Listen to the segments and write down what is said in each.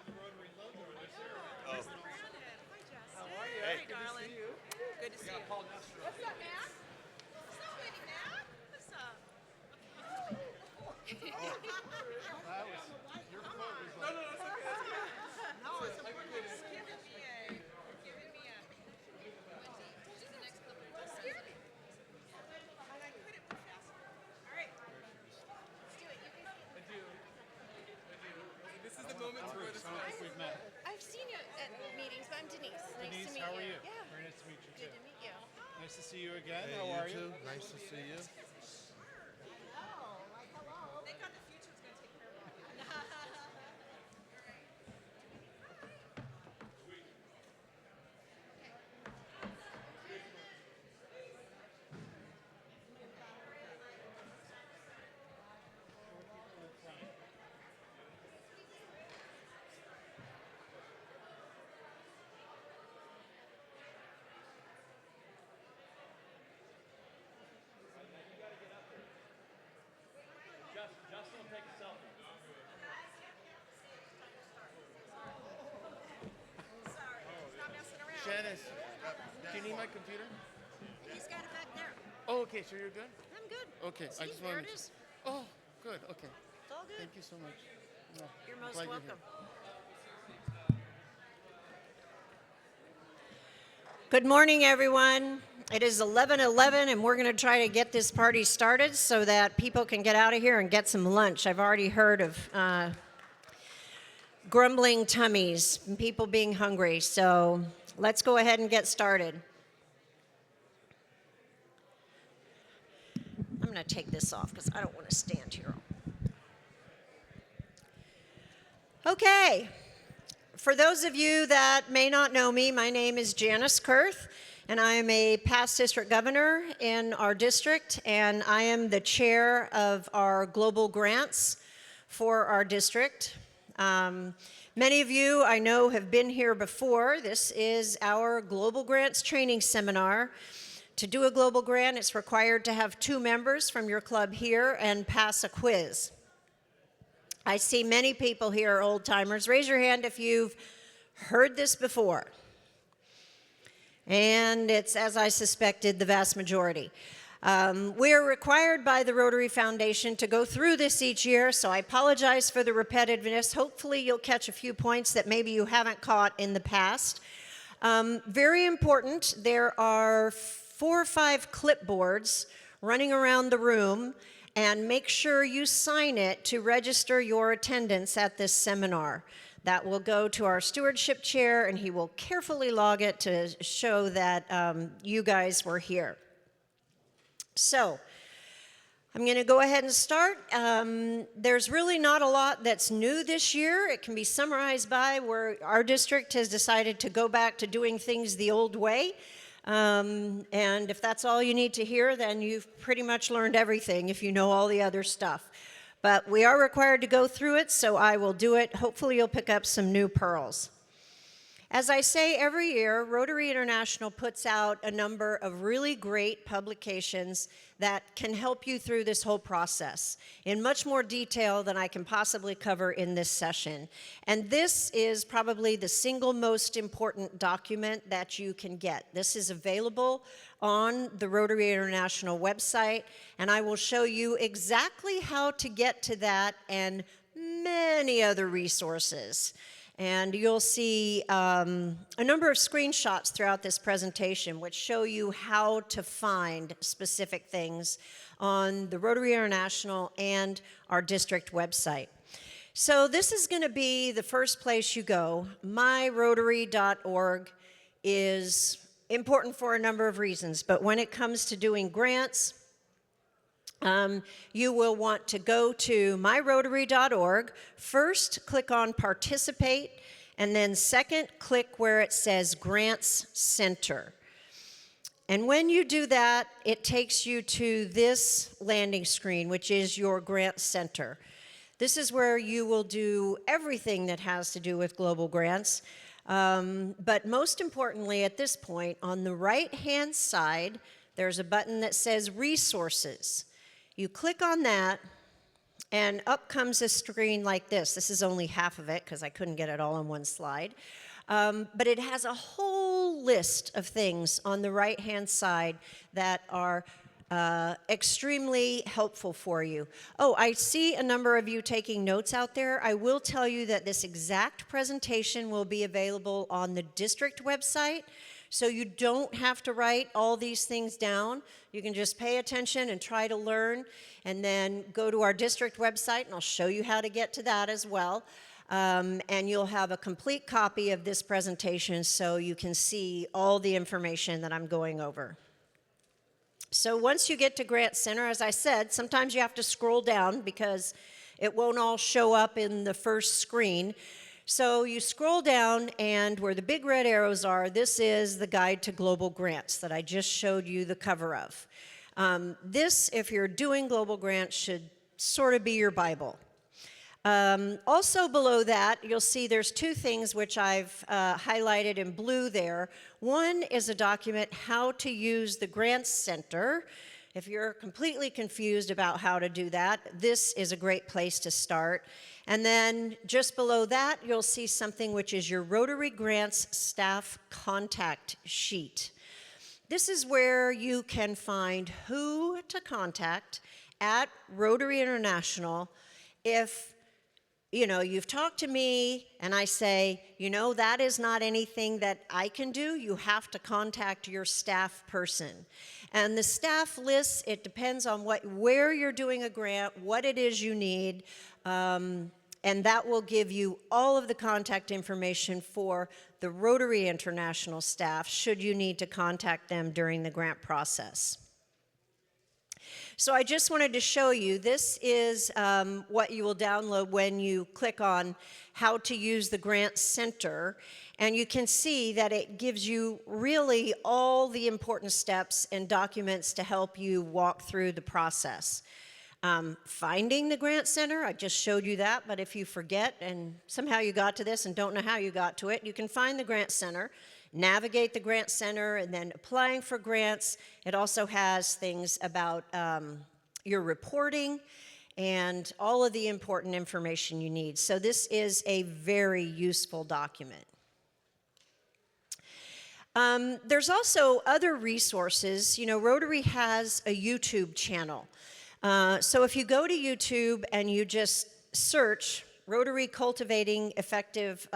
Oh, How are you? hey. Good to see you. Good to see you. What's up, Matt? What's up, baby Matt? What's up? That was your quote was like, No, it's giving me a. And I couldn't move fast enough. All right, let's do it. You can. This is the moment to wear the sounds like we've met. I've seen you at meetings, but I'm Denise. Nice Denise, to meet how are you? Yeah. Very nice to meet you Good too. to meet you. Nice to see you again. Hey, How are you you? too. Nice to see you. Thank God the future's going to take care of all that. Justin will take a selfie. Sorry, stop messing around. Janice, do you need my computer? He's got it back there. Oh, okay. So you're good? I'm good. Okay. See, I just there wanted it to. is. Oh, good. Okay. It's all good. Thank you so much. Yeah, You're I'm most glad welcome. here. Good morning, everyone. It is 11:11, and we're going to try to get this party started so that people can get out of here and get some lunch. I've already heard of grumbling tummies and people being hungry, so let's go ahead and get started. I'm going to take this off because I don't want to stand here. Okay. For those of you that may not know me, my name is Janice Kurth, and I am a past district governor in our district, and I am the chair of our global grants for our district. Many of you I know have been here before. This is our Global Grants Training Seminar. To do a global grant, it's required to have 2 members from your club here and pass a quiz. I see many people here are old timers. Raise your hand if you've heard this before. And it's, as I suspected, the vast majority. We are required by the Rotary Foundation to go through this each year, so I apologize for the repetitiveness. Hopefully you'll catch a few points that maybe you haven't caught in the past. Very important, there are 4 or 5 clipboards running around the room, and make sure you sign it to register your attendance at this seminar. That will go to our stewardship chair, and he will carefully log it to show that you guys were here. So, I'm going to go ahead and start. There's really not a lot that's new this year. It can be summarized by where our district has decided to go back to doing things the old way. And if that's all you need to hear, then you've pretty much learned everything if you know all the other stuff. But we are required to go through it, so I will do it. Hopefully you'll pick up some new pearls. As I say every year, Rotary International puts out a number of really great publications that can help you through this whole process in much more detail than I can possibly cover in this session. And this is probably the single most important document that you can get. This is available on the Rotary International website, and I will show you exactly how to get to that and many other resources. And you'll see a number of screenshots throughout this presentation which show you how to find specific things on the Rotary International and our district website. So this is going to be the first place you go. myrotary.org is important for a number of reasons, but when it comes to doing grants, you will want to go to myrotary.org. First, click on Participate, and then second, click where it says Grants Center. And when you do that, it takes you to this landing screen, which is your Grant Center. This is where you will do everything that has to do with global grants. But most importantly, at this point, on the right-hand side, there's a button that says Resources. You click on that, And up comes a screen like this. This is only half of it because I couldn't get it all on one slide. But it has a whole list of things on the right-hand side that are extremely helpful for you. Oh, I see a number of you taking notes out there. I will tell you that this exact presentation will be available on the district website, so you don't have to write all these things down. You can just pay attention and try to learn, and then go to our district website, and I'll show you how to get to that as well. And you'll have a complete copy of this presentation so you can see all the information that I'm going over. So once you get to Grant Center, as I said, sometimes you have to scroll down because it won't all show up in the first screen. So you scroll down, and where the big red arrows are, this is the Guide to Global Grants that I just showed you the cover of. This, if you're doing global grants, should sort of be your Bible. Also below that, you'll see there's two things which I've highlighted in blue there. One is a document, How to Use the Grants Center. If you're completely confused about how to do that, this is a great place to start. And then just below that, you'll see something which is your Rotary Grants Staff Contact Sheet. This is where you can find who to contact at Rotary International if you've talked to me and I say, that is not anything that I can do. You have to contact your staff person. And the staff lists, it depends on where you're doing a grant, what it is you need, and that will give you all of the contact information for the Rotary International staff should you need to contact them during the grant process. So I just wanted to show you, this is what you will download when you click on How to Use the Grant Center, and you can see that it gives you really all the important steps and documents to help you walk through the process. Finding the Grant Center, I just showed you that, but if you forget and somehow you got to this and don't know how you got to it, you can find the Grant Center, navigate the Grant Center, and then applying for grants. It also has things about your reporting and all of the important information you need. So this is a very useful document. There's also other resources. Rotary has a YouTube channel. So if you go to YouTube and you just search Rotary Cultivating Effective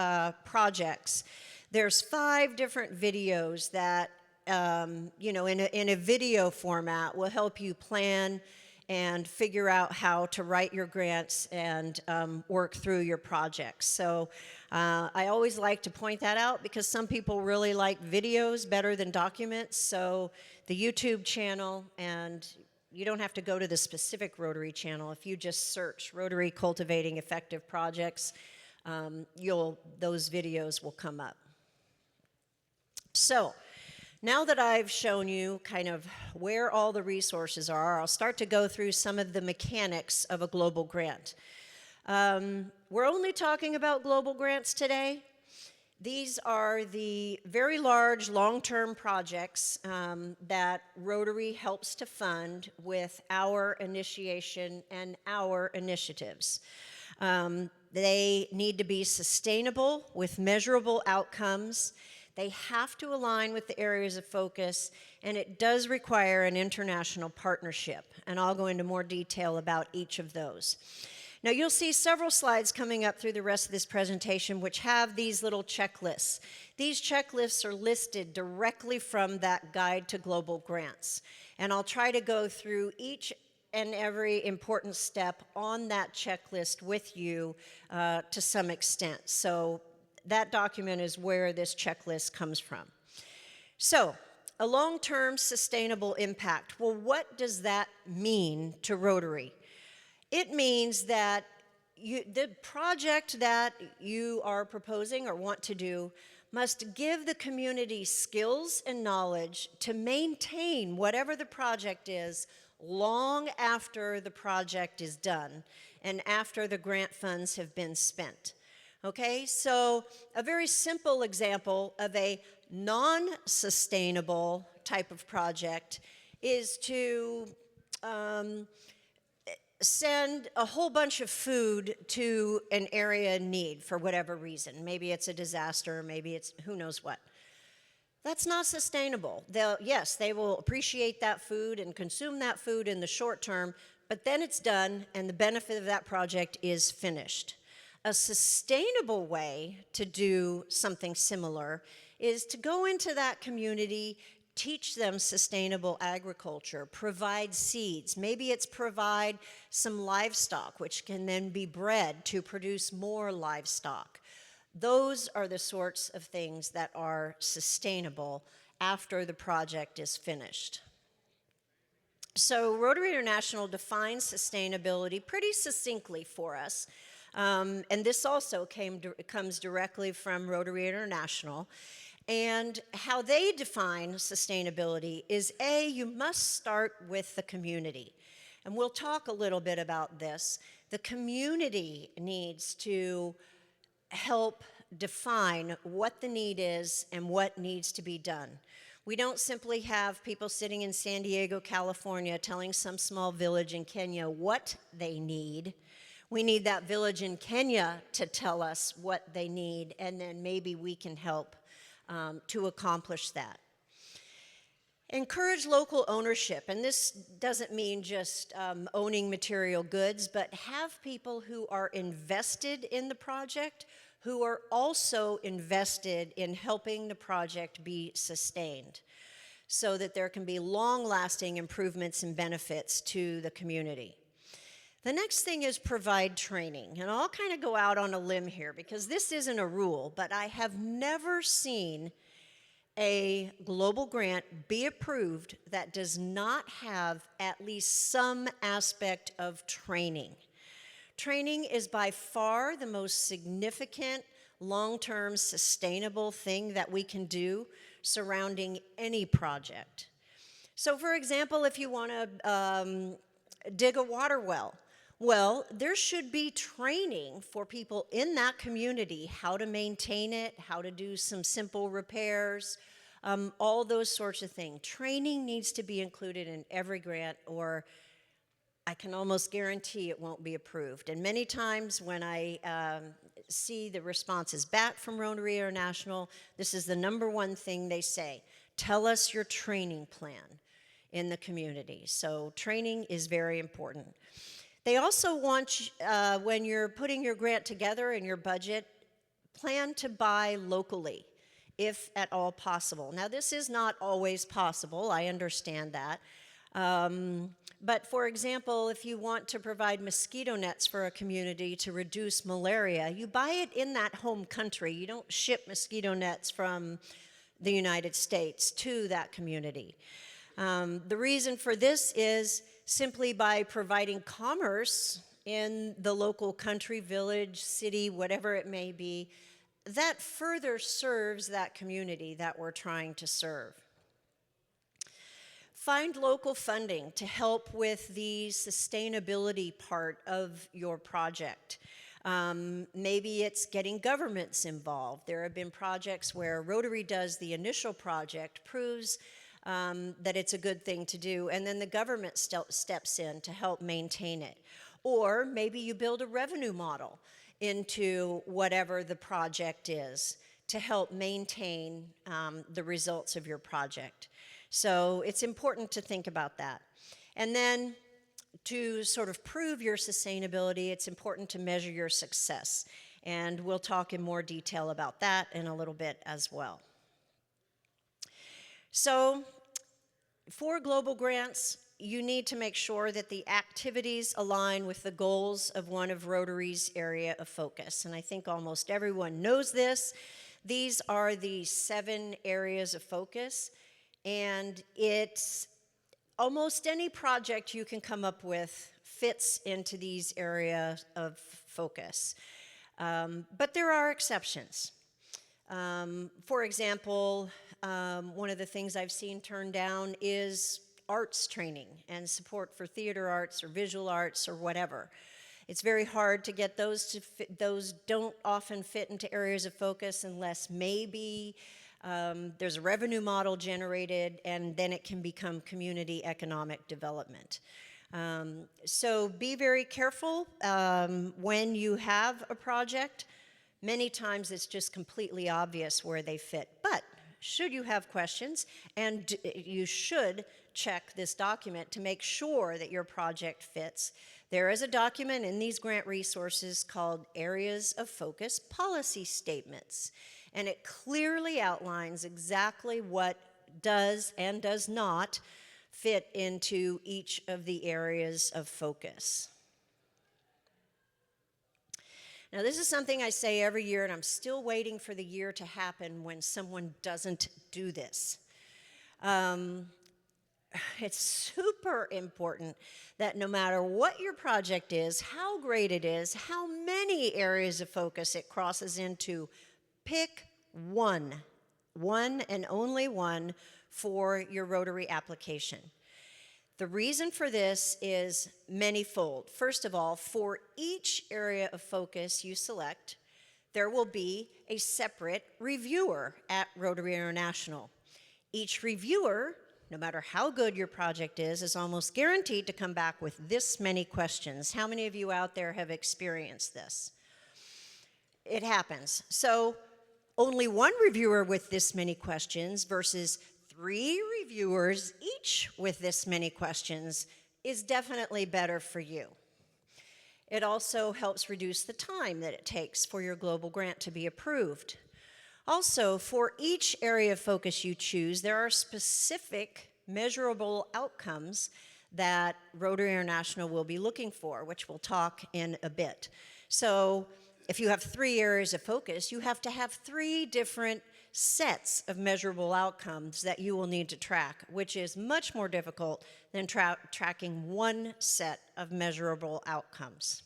Projects, there's 5 different videos that, in a video format will help you plan and figure out how to write your grants and work through your projects. So I always like to point that out because some people really like videos better than documents. So the YouTube channel, and you don't have to go to the specific Rotary channel. If you just search Rotary Cultivating Effective Projects, those videos will come up. So now that I've shown you kind of where all the resources are, I'll start to go through some of the mechanics of a global grant. We're only talking about global grants today. These are the very large long-term projects that Rotary helps to fund with our initiation and our initiatives. They need to be sustainable with measurable outcomes. They have to align with the areas of focus, and it does require an international partnership. And I'll go into more detail about each of those. Now, you'll see several slides coming up through the rest of this presentation which have these little checklists. These checklists are listed directly from that Guide to Global Grants. And I'll try to go through each and every important step on that checklist with you to some extent. So that document is where this checklist comes from. So, a long-term sustainable impact. Well, what does that mean to Rotary? It means that the project that you are proposing or want to do must give the community skills and knowledge to maintain whatever the project is long after the project is done and after the grant funds have been spent. Okay, so a very simple example of a non-sustainable type of project is to send a whole bunch of food to an area in need for whatever reason. Maybe it's a disaster, maybe it's who knows what. That's not sustainable. Yes, they will appreciate that food and consume that food in the short term, but then it's done and the benefit of that project is finished. A sustainable way to do something similar is to go into that community, teach them sustainable agriculture, provide seeds. Maybe it's provide some livestock, which can then be bred to produce more livestock. Those are the sorts of things that are sustainable after the project is finished. So Rotary International defines sustainability pretty succinctly for us. And this also comes directly from Rotary International. And how they define sustainability is A, you must start with the community. And we'll talk a little bit about this. The community needs to help define what the need is and what needs to be done. We don't simply have people sitting in San Diego, California, telling some small village in Kenya what they need. We need that village in Kenya to tell us what they need, and then maybe we can help to accomplish that. Encourage local ownership, and this doesn't mean just owning material goods, but have people who are invested in the project, who are also invested in helping the project be sustained, so that there can be long-lasting improvements and benefits to the community. The next thing is provide training, and I'll kind of go out on a limb here because this isn't a rule, but I have never seen a global grant be approved that does not have at least some aspect of training. Training is by far the most significant, long-term, sustainable thing that we can do surrounding any project. So for example, if you want to dig a water well, well, there should be training for people in that community, how to maintain it, how to do some simple repairs, all those sorts of things. Training needs to be included in every grant, or I can almost guarantee it won't be approved. And many times when I see the responses back from Rotary International, this is the number one thing they say: tell us your training plan in the community. So training is very important. They also want, when you're putting your grant together and your budget, plan to buy locally, if at all possible. Now, this is not always possible, I understand that. But for example, if you want to provide mosquito nets for a community to reduce malaria, you buy it in that home country. You don't ship mosquito nets from the United States to that community. The reason for this is simply by providing commerce in the local country, village, city, whatever it may be, that further serves that community that we're trying to serve. Find local funding to help with the sustainability part of your project. Maybe it's getting governments involved. There have been projects where Rotary does the initial project, proves that it's a good thing to do, and then the government steps in to help maintain it. Or maybe you build a revenue model into whatever the project is to help maintain the results of your project. So it's important to think about that. And then to sort of prove your sustainability, it's important to measure your success. And we'll talk in more detail about that in a little bit as well. So for global grants, you need to make sure that the activities align with the goals of one of Rotary's area of focus. And I think almost everyone knows this. These are the 7 areas of focus. And it's almost any project you can come up with fits into these areas of focus. But there are exceptions. For example, one of the things I've seen turned down is arts training and support for theater arts or visual arts or whatever. It's very hard to get those to fit. Those don't often fit into areas of focus unless maybe there's a revenue model generated, and then it can become community economic development. So be very careful when you have a project. Many times it's just completely obvious where they fit. But should you have questions, and you should check this document to make sure that your project fits, there is a document in these grant resources called Areas of Focus Policy Statements. And it clearly outlines exactly what does and does not fit into each of the areas of focus. Now, this is something I say every year, and I'm still waiting for the year to happen when someone doesn't do this. It's super important that no matter what your project is, how great it is, how many areas of focus it crosses into, pick one and only one for your Rotary application. The reason for this is manyfold. First of all, for each area of focus you select, there will be a separate reviewer at Rotary International. Each reviewer, no matter how good your project is almost guaranteed to come back with this many questions. How many of you out there have experienced this? It happens. So only one reviewer with this many questions versus 3 reviewers each with this many questions is definitely better for you. It also helps reduce the time that it takes for your global grant to be approved. Also, for each area of focus you choose, there are specific measurable outcomes that Rotary International will be looking for, which we'll talk in a bit. So if you have 3 areas of focus, you have to have 3 different sets of measurable outcomes that you will need to track, which is much more difficult than tracking one set of measurable outcomes.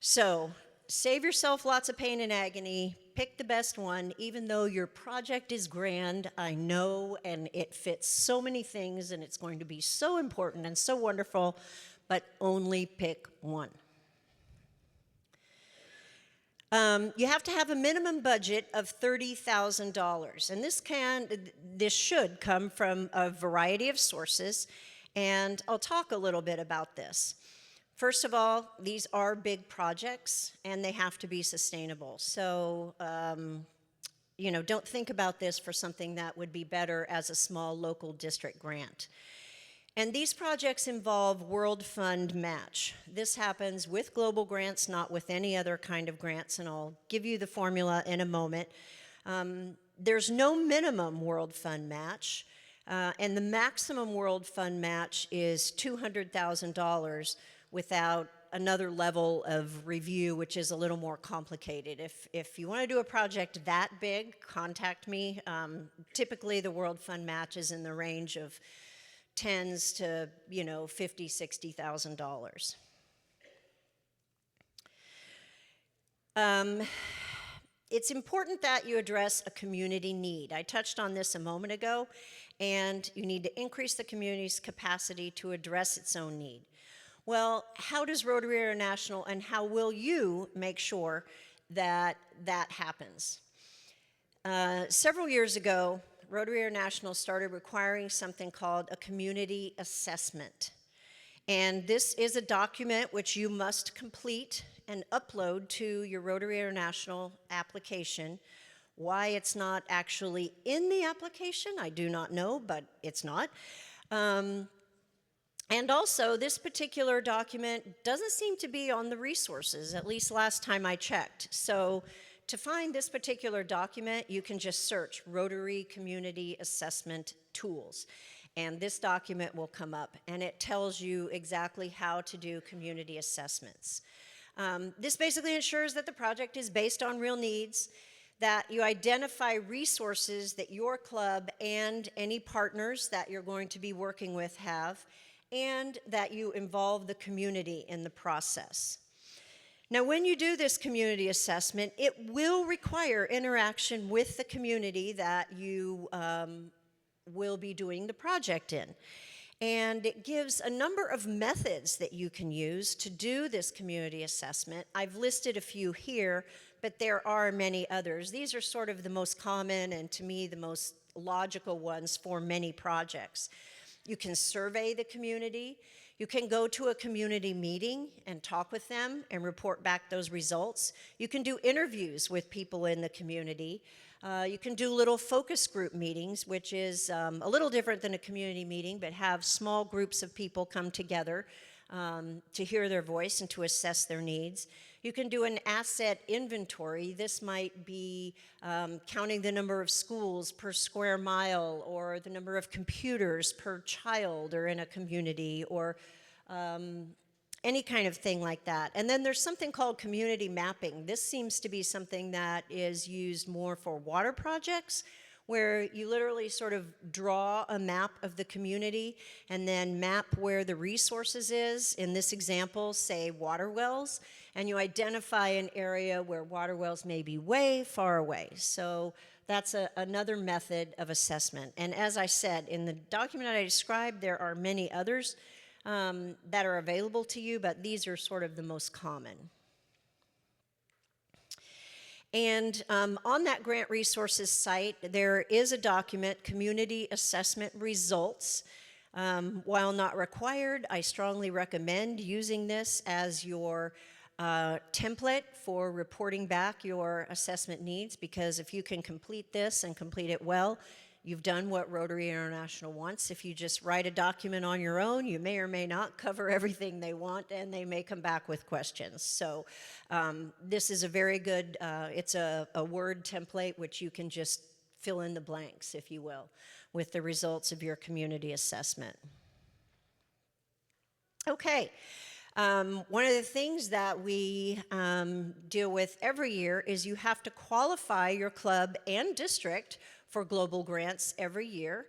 So save yourself lots of pain and agony, pick the best one, even though your project is grand, I know, and it fits so many things, and it's going to be so important and so wonderful, but only pick one. You have to have a minimum budget of $30,000, and this should come from a variety of sources, and I'll talk a little bit about this. First of all, these are big projects, and they have to be sustainable. So, don't think about this for something that would be better as a small local district grant. And these projects involve World Fund match. This happens with global grants, not with any other kind of grants, and I'll give you the formula in a moment. There's no minimum World Fund match, and the maximum World Fund match is $200,000 without another level of review, which is a little more complicated. If you want to do a project that big, contact me. Typically, the World Fund match is in the range of tens to, $50,000, $60,000. It's important that you address a community need. I touched on this a moment ago, and you need to increase the community's capacity to address its own need. Well, how does Rotary International, and how will you make sure that that happens? Several years ago, Rotary International started requiring something called a community assessment. And this is a document which you must complete and upload to your Rotary International application. Why it's not actually in the application, I do not know, but it's not. And also, this particular document doesn't seem to be on the resources, at least last time I checked. So to find this particular document, you can just search Rotary Community Assessment Tools. And this document will come up, and it tells you exactly how to do community assessments. This basically ensures that the project is based on real needs, that you identify resources that your club and any partners that you're going to be working with have, and that you involve the community in the process. Now, when you do this community assessment, it will require interaction with the community that you will be doing the project in. And it gives a number of methods that you can use to do this community assessment. I've listed a few here, but there are many others. These are sort of the most common and, to me, the most logical ones for many projects. You can survey the community. You can go to a community meeting and talk with them and report back those results. You can do interviews with people in the community. You can do little focus group meetings, which is a little different than a community meeting, but have small groups of people come together to hear their voice and to assess their needs. You can do an asset inventory. This might be counting the number of schools per square mile, or the number of computers per child or in a community, or any kind of thing like that. And then there's something called community mapping. This seems to be something that is used more for water projects, where you literally sort of draw a map of the community and then map where the resources is. In this example, say water wells, and you identify an area where water wells may be way far away. So that's another method of assessment. And as I said, in the document I described, there are many others that are available to you, but these are sort of the most common. And on that Grant Resources site, there is a document, Community Assessment Results. While not required, I strongly recommend using this as your template for reporting back your assessment needs, because if you can complete this and complete it well, you've done what Rotary International wants. If you just write a document on your own, you may or may not cover everything they want, and they may come back with questions. So this is a very good, it's a Word template which you can just fill in the blanks, if you will, with the results of your community assessment. Okay. One of the things that we deal with every year is you have to qualify your club and district for global grants every year.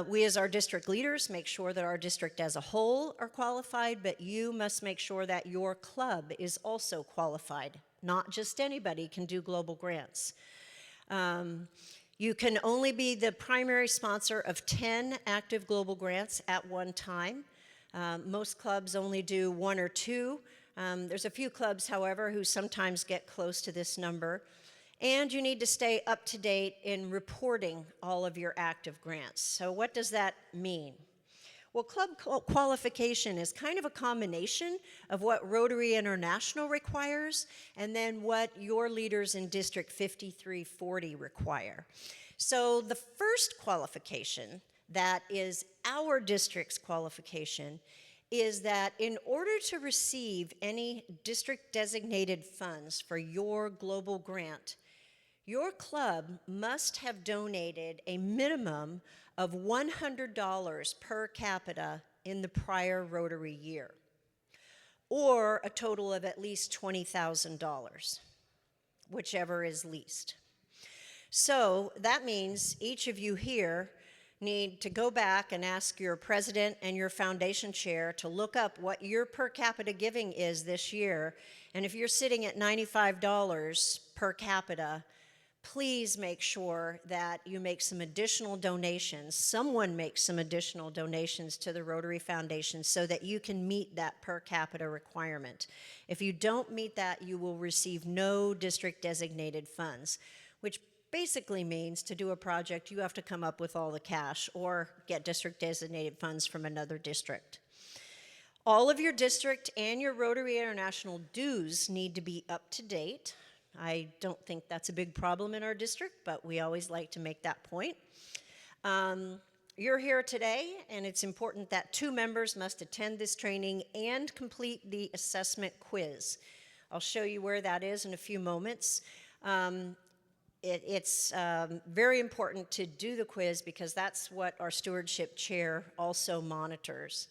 We as our district leaders make sure that our district as a whole are qualified, but you must make sure that your club is also qualified. Not just anybody can do global grants. You can only be the primary sponsor of 10 active global grants at one time. Most clubs only do 1 or 2. There's a few clubs, however, who sometimes get close to this number. And you need to stay up to date in reporting all of your active grants. So what does that mean? Well, club qualification is kind of a combination of what Rotary International requires and then what your leaders in District 5340 require. So the first qualification, that is our district's qualification, is that in order to receive any district designated funds for your global grant, your club must have donated a minimum of $100 per capita in the prior Rotary year, or a total of at least $20,000, whichever is least. So that means each of you here need to go back and ask your president and your foundation chair to look up what your per capita giving is this year. And if you're sitting at $95 per capita, please make sure that you make some additional donations. Someone makes some additional donations to the Rotary Foundation so that you can meet that per capita requirement. If you don't meet that, you will receive no district designated funds, which basically means to do a project, you have to come up with all the cash or get district designated funds from another district. All of your district and your Rotary International dues need to be up to date. I don't think that's a big problem in our district, but we always like to make that point. You're here today, and it's important that 2 members must attend this training and complete the assessment quiz. I'll show you where that is in a few moments. It's very important to do the quiz because that's what our stewardship chair also monitors.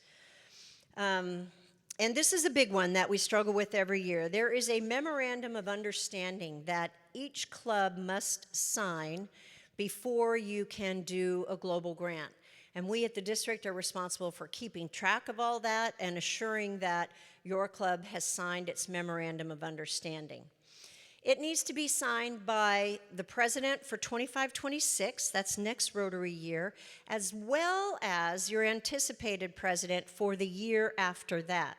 And this is a big one that we struggle with every year. There is a memorandum of understanding that each club must sign before you can do a global grant. And we at the district are responsible for keeping track of all that and assuring that your club has signed its memorandum of understanding. It needs to be signed by the president for 25-26, that's next Rotary year, as well as your anticipated president for the year after that.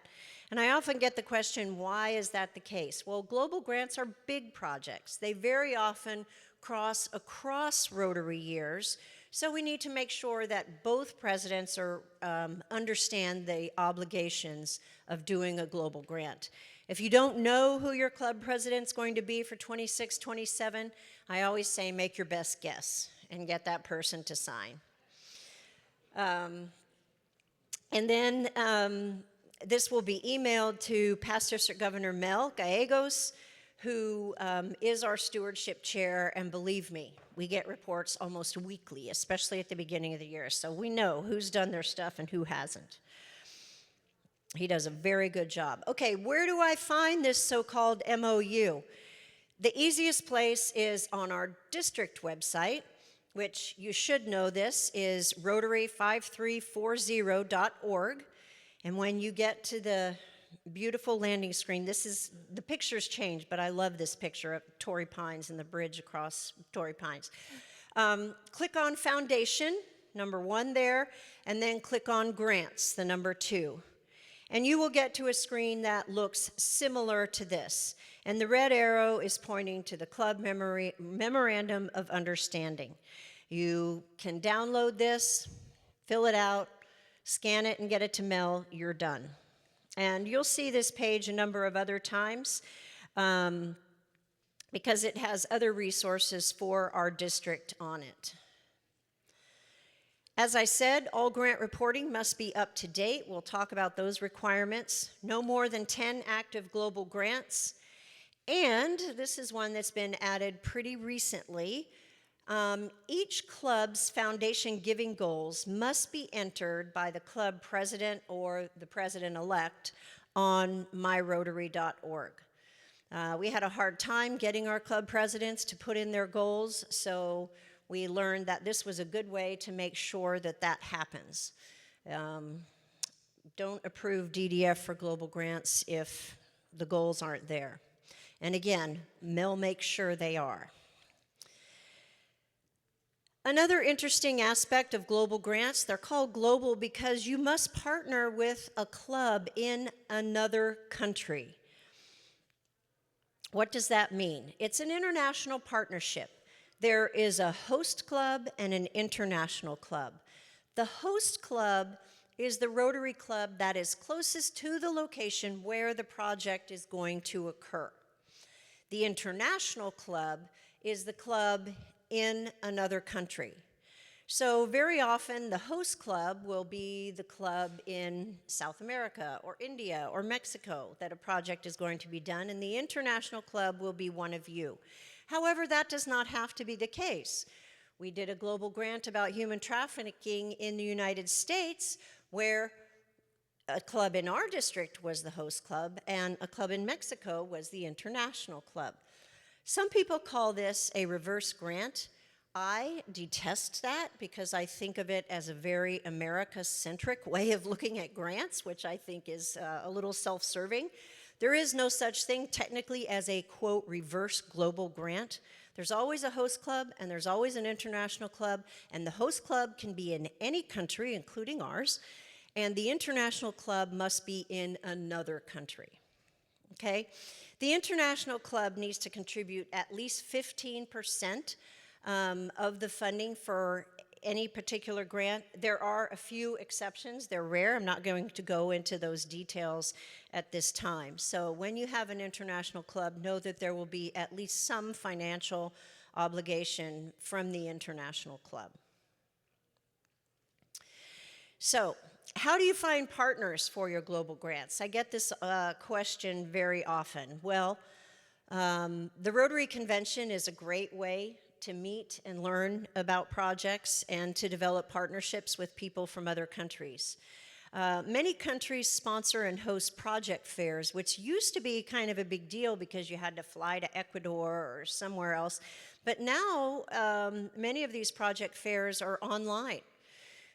And I often get the question, why is that the case? Well, global grants are big projects. They very often cross across Rotary years, So we need to make sure that both presidents understand the obligations of doing a global grant. If you don't know who your club president's going to be for 26, 27, I always say make your best guess and get that person to sign. And then this will be emailed to Past District Governor Mel Gallegos, who is our stewardship chair, and believe me, we get reports almost weekly, especially at the beginning of the year, so we know who's done their stuff and who hasn't. He does a very good job. Okay, where do I find this so-called MOU? The easiest place is on our district website, which you should know this is rotary5340.org. And when you get to the beautiful landing screen, the picture's changed, but I love this picture of Torrey Pines and the bridge across Torrey Pines. Click on Foundation, number 1 there, and then click on Grants, the number 2. And you will get to a screen that looks similar to this. And the red arrow is pointing to the Club Memorandum of Understanding. You can download this, fill it out, scan it, and get it to Mel. You're done. And you'll see this page a number of other times because it has other resources for our district on it. As I said, all grant reporting must be up to date. We'll talk about those requirements. No more than 10 active global grants. And this is one that's been added pretty recently. Each club's foundation giving goals must be entered by the club president or the president-elect on myrotary.org. We had a hard time getting our club presidents to put in their goals, so we learned that this was a good way to make sure that that happens. Don't approve DDF for global grants if the goals aren't there. And again, Mel makes sure they are. Another interesting aspect of global grants, they're called global because you must partner with a club in another country. What does that mean? It's an international partnership. There is a host club and an international club. The host club is the Rotary Club that is closest to the location where the project is going to occur. The international club is the club in another country. So very often the host club will be the club in South America or India or Mexico that a project is going to be done, and the international club will be one of you. However, that does not have to be the case. We did a global grant about human trafficking in the United States where a club in our district was the host club and a club in Mexico was the international club. Some people call this a reverse grant. I detest that because I think of it as a very America-centric way of looking at grants, which I think is a little self-serving. There is no such thing technically as a, quote, reverse global grant. There's always a host club and there's always an international club, and the host club can be in any country, including ours, and the international club must be in another country, okay? The international club needs to contribute at least 15% of the funding for any particular grant. There are a few exceptions. They're rare. I'm not going to go into those details at this time. So when you have an international club, know that there will be at least some financial obligation from the international club. So how do you find partners for your global grants? I get this question very often. Well, the Rotary Convention is a great way to meet and learn about projects and to develop partnerships with people from other countries. Many countries sponsor and host project fairs, which used to be kind of a big deal because you had to fly to Ecuador or somewhere else. But now, many of these project fairs are online,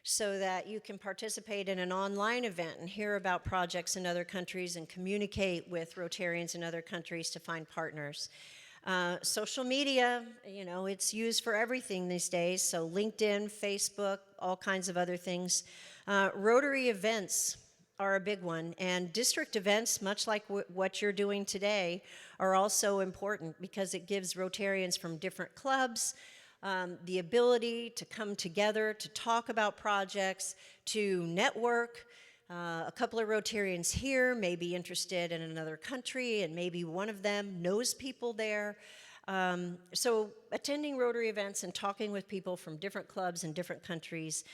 so that you can participate in an online event and hear about projects in other countries and communicate with Rotarians in other countries to find partners. Social media, you know, it's used for everything these days, so LinkedIn, Facebook, all kinds of other things. Rotary events are a big one, and district events, much like what you're doing today, are also important because it gives Rotarians from different clubs the ability to come together, to talk about projects, to network. A couple of Rotarians here may be interested in another country, and maybe one of them knows people there. So attending Rotary events and talking with people from different clubs in different countries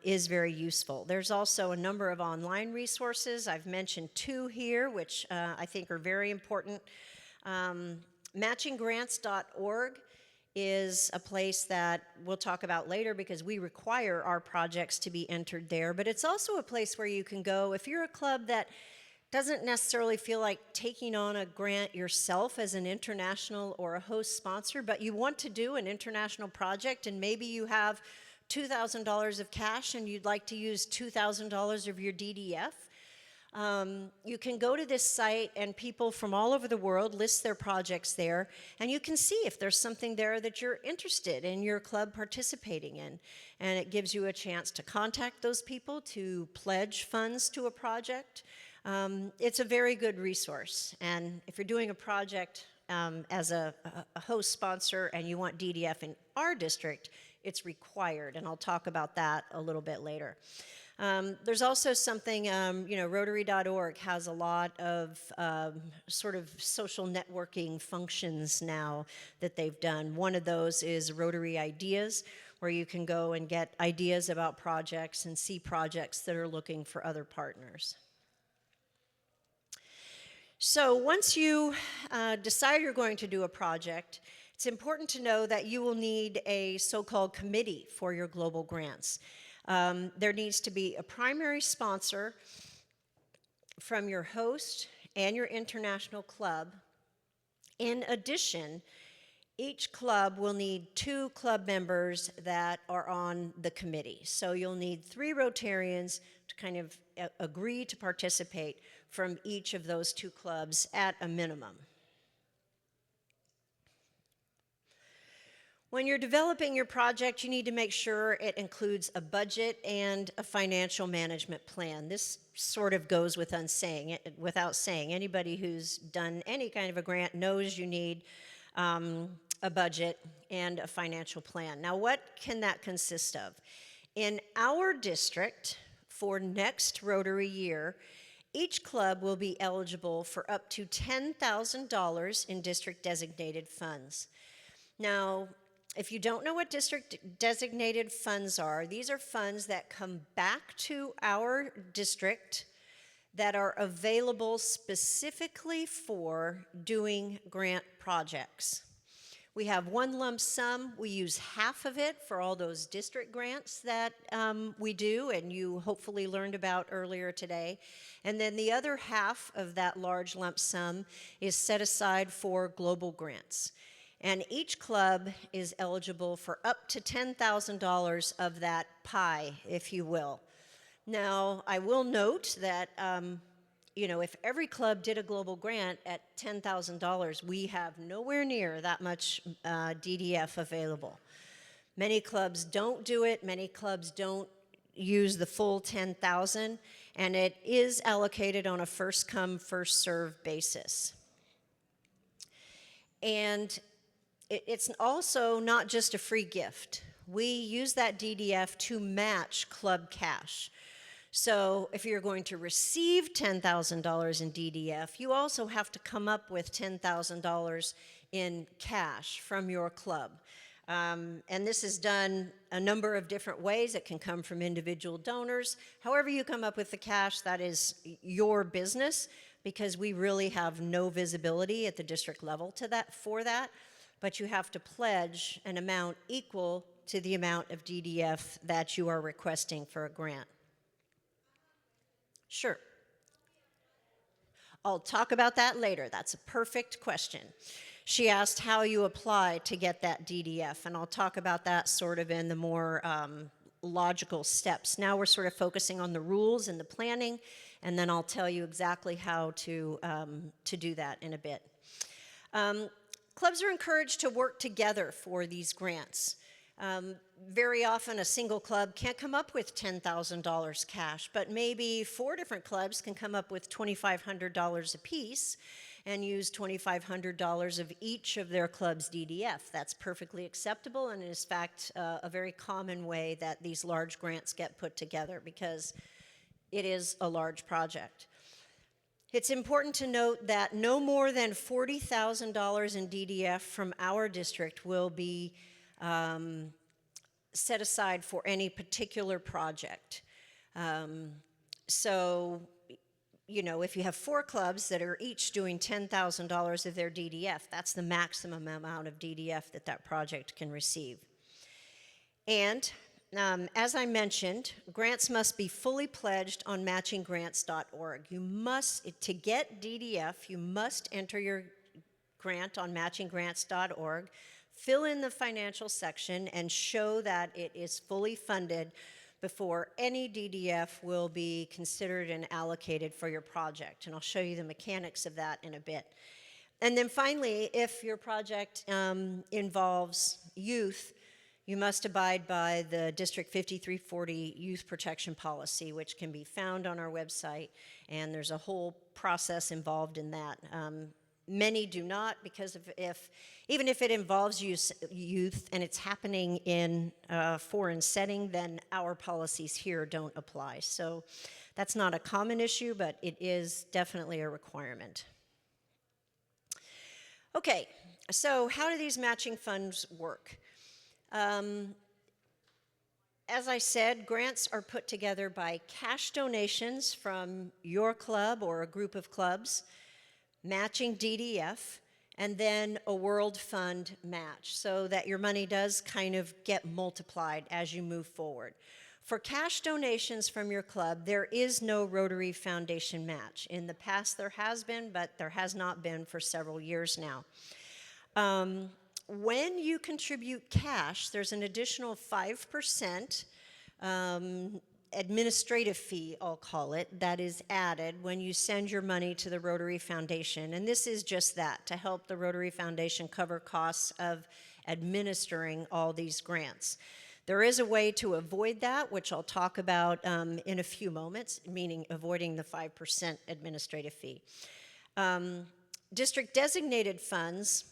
is very useful. There's also a number of online resources. I've mentioned two here, which I think are very important. Matchinggrants.org is a place that we'll talk about later because we require our projects to be entered there. But it's also a place where you can go if you're a club that doesn't necessarily feel like taking on a grant yourself as an international or a host sponsor, but you want to do an international project and maybe you have $2,000 of cash and you'd like to use $2,000 of your DDF. You can go to this site and people from all over the world list their projects there, and you can see if there's something there that you're interested in your club participating in. And it gives you a chance to contact those people, to pledge funds to a project. It's a very good resource. And if you're doing a project as a host sponsor and you want DDF in our district, it's required, and I'll talk about that a little bit later. There's also something, Rotary.org has a lot of sort of social networking functions now that they've done. One of those is Rotary Ideas, where you can go and get ideas about projects and see projects that are looking for other partners. So once you decide you're going to do a project, it's important to know that you will need a so-called committee for your global grants. There needs to be a primary sponsor from your host and your international club. In addition, each club will need 2 club members that are on the committee. So you'll need 3 Rotarians to kind of agree to participate from each of those 2 clubs at a minimum. When you're developing your project, you need to make sure it includes a budget and a financial management plan. This sort of goes without saying. Anybody who's done any kind of a grant knows you need a budget and a financial plan. Now, what can that consist of? In our district, for next Rotary year, each club will be eligible for up to $10,000 in district designated funds. Now, if you don't know what district designated funds are, these are funds that come back to our district that are available specifically for doing grant projects. We have one lump sum. We use half of it for all those district grants that we do, and you hopefully learned about earlier today. And then the other half of that large lump sum is set aside for global grants. And each club is eligible for up to $10,000 of that pie, if you will. Now, I will note that, if every club did a global grant at $10,000, we have nowhere near that much DDF available. Many clubs don't do it. Many clubs don't use the full $10,000, and it is allocated on a first-come, first-served basis. And it's also not just a free gift. We use that DDF to match club cash. So if you're going to receive $10,000 in DDF, you also have to come up with $10,000 in cash from your club. And this is done a number of different ways. It can come from individual donors. However you come up with the cash, that is your business, because we really have no visibility at the district level for that. But you have to pledge an amount equal to the amount of DDF that you are requesting for a grant. Sure. I'll talk about that later. That's a perfect question. She asked how you apply to get that DDF, and I'll talk about that sort of in the more logical steps. Now we're sort of focusing on the rules and the planning, and then I'll tell you exactly how to do that in a bit. Clubs are encouraged to work together for these grants. Very often a single club can't come up with $10,000 cash, but maybe 4 different clubs can come up with $2,500 apiece, and use $2,500 of each of their club's DDF. That's perfectly acceptable and is, in fact, a very common way that these large grants get put together because it is a large project. It's important to note that no more than $40,000 in DDF from our district will be set aside for any particular project. So, you know, if you have 4 clubs that are each doing $10,000 of their DDF, that's the maximum amount of DDF that that project can receive. And as I mentioned, grants must be fully pledged on matchinggrants.org. You must, to get DDF, you must enter your grant on matchinggrants.org, fill in the financial section, and show that it is fully funded before any DDF will be considered and allocated for your project. And I'll show you the mechanics of that in a bit. And then finally, if your project involves youth, you must abide by the District 5340 Youth Protection Policy, which can be found on our website, and there's a whole process involved in that. Many do not, because even if it involves youth and it's happening in a foreign setting, then our policies here don't apply. So that's not a common issue, but it is definitely a requirement. Okay, so how do these matching funds work? As I said, grants are put together by cash donations from your club or a group of clubs, matching DDF, and then a World Fund match, so that your money does kind of get multiplied as you move forward. For cash donations from your club, there is no Rotary Foundation match. In the past there has been, but there has not been for several years now. When you contribute cash, there's an additional 5% administrative fee, I'll call it, that is added when you send your money to the Rotary Foundation. And this is just that, to help the Rotary Foundation cover costs of administering all these grants. There is a way to avoid that, which I'll talk about in a few moments, meaning avoiding the 5% administrative fee. District designated funds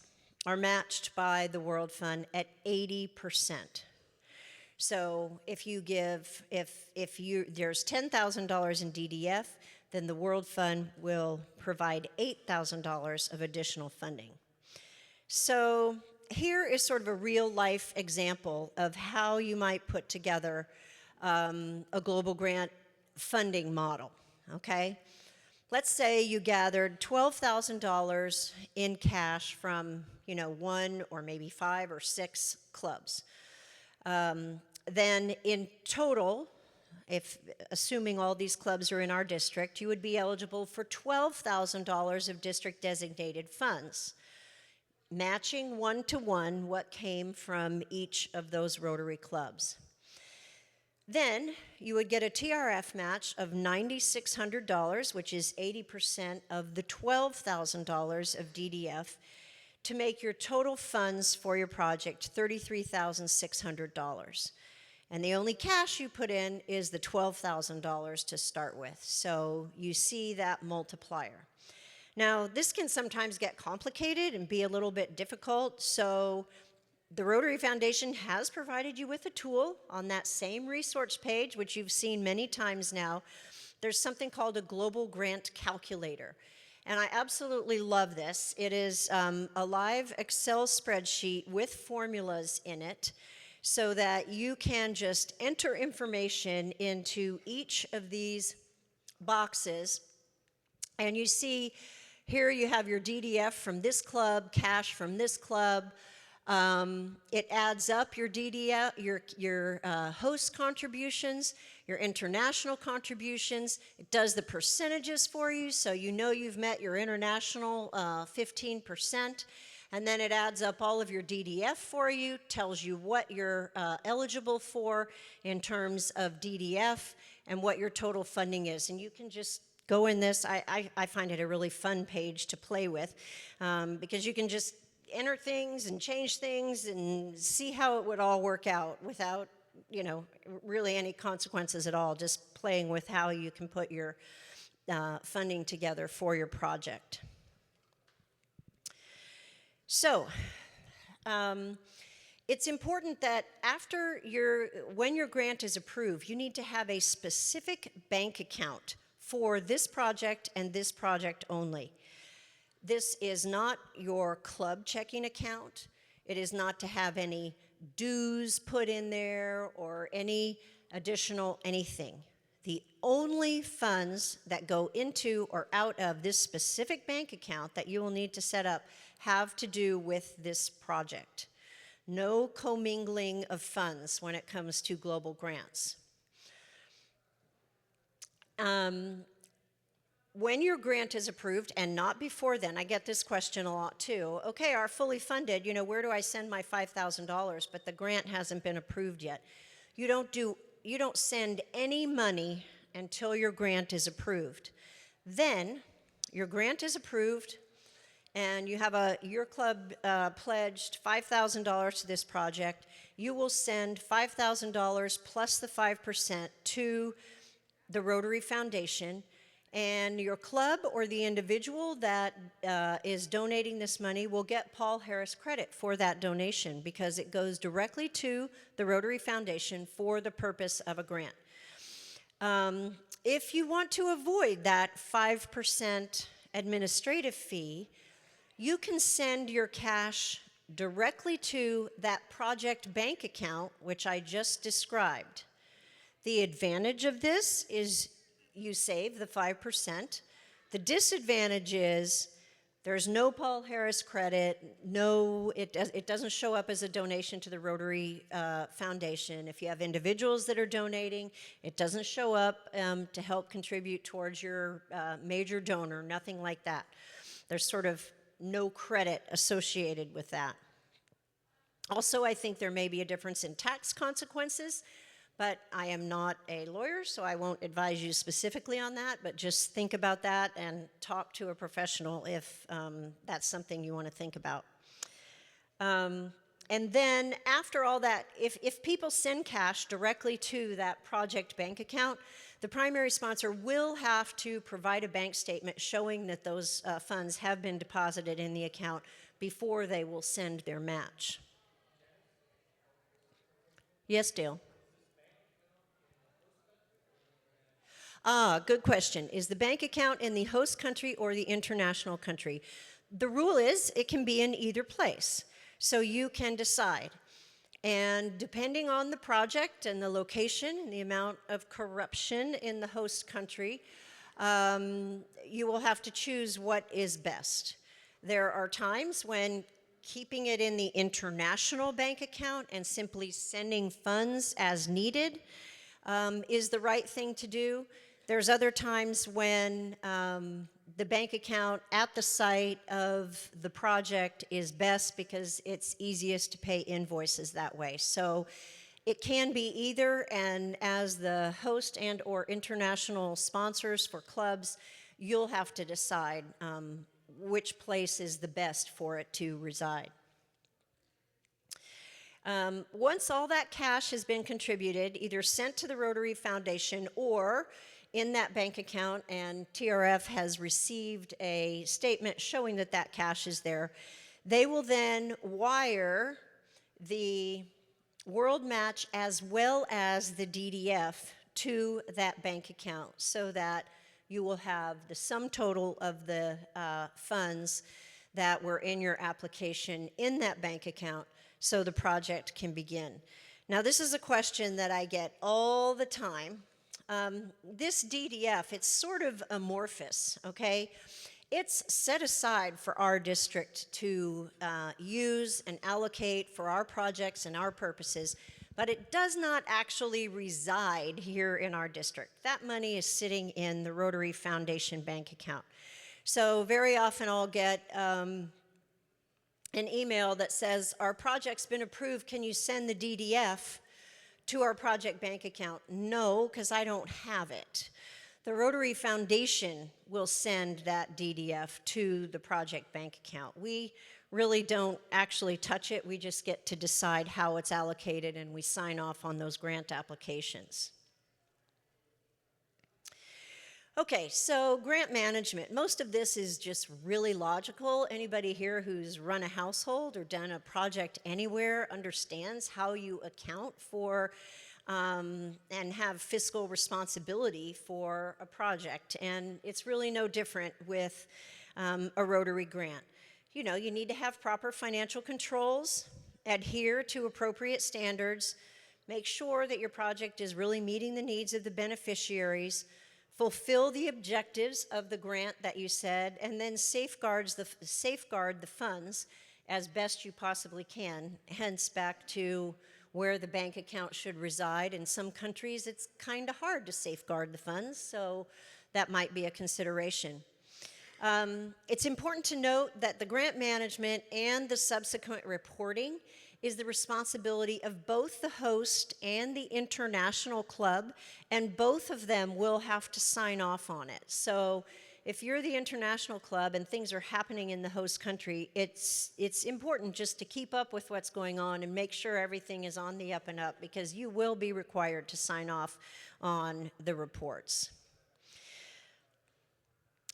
are matched by the World Fund at 80%. So if you give, there's $10,000 in DDF, then the World Fund will provide $8,000 of additional funding. So here is sort of a real life example of how you might put together a global grant funding model, okay? Let's say you gathered $12,000 in cash from, you know, 1 or maybe 5 or 6 clubs. Then in total, assuming all these clubs are in our district, you would be eligible for $12,000 of district designated funds, matching 1-to-1 what came from each of those Rotary clubs. Then you would get a TRF match of $9,600, which is 80% of the $12,000 of DDF, to make your total funds for your project $33,600. And the only cash you put in is the $12,000 to start with. So you see that multiplier. Now, this can sometimes get complicated and be a little bit difficult, so the Rotary Foundation has provided you with a tool on that same resource page, which you've seen many times now. There's something called a Global Grant Calculator. And I absolutely love this. It is a live Excel spreadsheet with formulas in it so that you can just enter information into each of these boxes. And you see here you have your DDF from this club, cash from this club. It adds up your DDF, your host contributions, your international contributions. It does the percentages for you, so you know you've met your international 15%. And then it adds up all of your DDF for you, tells you what you're eligible for in terms of DDF and what your total funding is. And you can just go in this. I find it a really fun page to play with because you can just enter things and change things and see how it would all work out without, you know, really any consequences at all, just playing with how you can put your funding together for your project. So, it's important that when your grant is approved, you need to have a specific bank account for this project and this project only. This is not your club checking account. It is not to have any dues put in there or any additional anything. The only funds that go into or out of this specific bank account that you will need to set up have to do with this project. No commingling of funds when it comes to global grants. When your grant is approved, and not before then, I get this question a lot too. Okay, our fully funded, where do I send my $5,000? But the grant hasn't been approved yet. You don't send any money until your grant is approved. Then your grant is approved, and you have your club pledged $5,000 to this project. You will send $5,000 plus the 5% to the Rotary Foundation, and your club or the individual that is donating this money will get Paul Harris credit for that donation because it goes directly to the Rotary Foundation for the purpose of a grant. If you want to avoid that 5% administrative fee, you can send your cash directly to that project bank account, which I just described. The advantage of this is you save the 5%. The disadvantage is there's no Paul Harris credit. It doesn't show up as a donation to the Rotary Foundation. If you have individuals that are donating, it doesn't show up to help contribute towards your major donor, nothing like that. There's sort of no credit associated with that. Also, I think there may be a difference in tax consequences, but I am not a lawyer, so I won't advise you specifically on that, but just think about that and talk to a professional if that's something you want to think about. And then after all that, if people send cash directly to that project bank account, the primary sponsor will have to provide a bank statement showing that those funds have been deposited in the account before they will send their match. Yes, Dale? Good question. Is the bank account in the host country or the international country? The rule is it can be in either place, so you can decide. And depending on the project and the location and the amount of corruption in the host country, you will have to choose what is best. There are times when keeping it in the international bank account and simply sending funds as needed is the right thing to do. There's other times when the bank account at the site of the project is best because it's easiest to pay invoices that way. So it can be either, and as the host and or international sponsors for clubs, you'll have to decide which place is the best for it to reside. Once all that cash has been contributed, either sent to the Rotary Foundation or in that bank account, and TRF has received a statement showing that that cash is there, they will then wire the World Match as well as the DDF to that bank account so that you will have the sum total of the funds that were in your application in that bank account so the project can begin. Now, this is a question that I get all the time. This DDF, it's sort of amorphous, okay? It's set aside for our district to use and allocate for our projects and our purposes, but it does not actually reside here in our district. That money is sitting in the Rotary Foundation bank account. So very often I'll get an email that says, our project's been approved, can you send the DDF to our project bank account? No, because I don't have it. The Rotary Foundation will send that DDF to the project bank account. We really don't actually touch it. We just get to decide how it's allocated, and we sign off on those grant applications. Okay, so grant management. Most of this is just really logical. Anybody here who's run a household or done a project anywhere understands how you account for and have fiscal responsibility for a project. And it's really no different with a Rotary grant. You know, you need to have proper financial controls, adhere to appropriate standards, make sure that your project is really meeting the needs of the beneficiaries, fulfill the objectives of the grant that you said, and then safeguard the funds as best you possibly can, hence back to where the bank account should reside. In some countries, it's kind of hard to safeguard the funds, so that might be a consideration. It's important to note that the grant management and the subsequent reporting is the responsibility of both the host and the international club, and both of them will have to sign off on it. So if you're the international club and things are happening in the host country, it's important just to keep up with what's going on and make sure everything is on the up and up, because you will be required to sign off on the reports.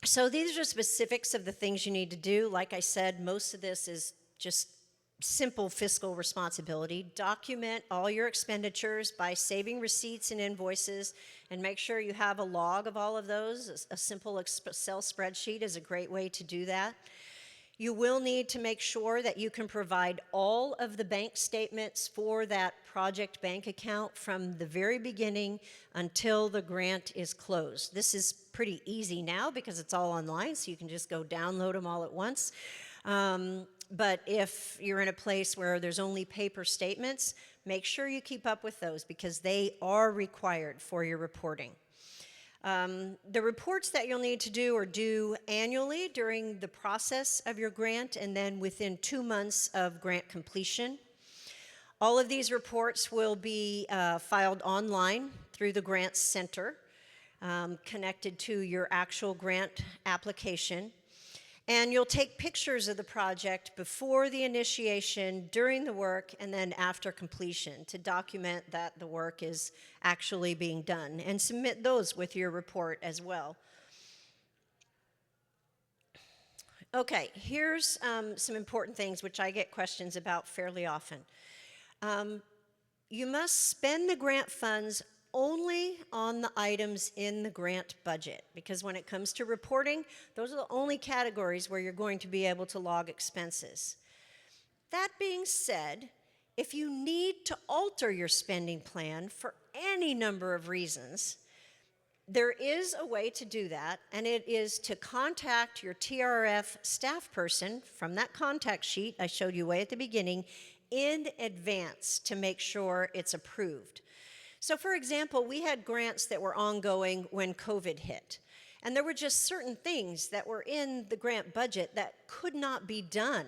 So these are specifics of the things you need to do. Like I said, most of this is just simple fiscal responsibility. Document all your expenditures by saving receipts and invoices, and make sure you have a log of all of those. A simple Excel spreadsheet is a great way to do that. You will need to make sure that you can provide all of the bank statements for that project bank account from the very beginning until the grant is closed. This is pretty easy now because it's all online, so you can just go download them all at once. But if you're in a place where there's only paper statements, make sure you keep up with those because they are required for your reporting. The reports that you'll need to do are due annually during the process of your grant and then within 2 months of grant completion. All of these reports will be filed online through the Grants Center, connected to your actual grant application. And you'll take pictures of the project before the initiation, during the work, and then after completion to document that the work is actually being done, and submit those with your report as well. Okay, here's some important things which I get questions about fairly often. You must spend the grant funds only on the items in the grant budget, because when it comes to reporting, those are the only categories where you're going to be able to log expenses. That being said, if you need to alter your spending plan for any number of reasons, there is a way to do that, and it is to contact your TRF staff person from that contact sheet I showed you way at the beginning in advance to make sure it's approved. So for example, we had grants that were ongoing when COVID hit, and there were just certain things that were in the grant budget that could not be done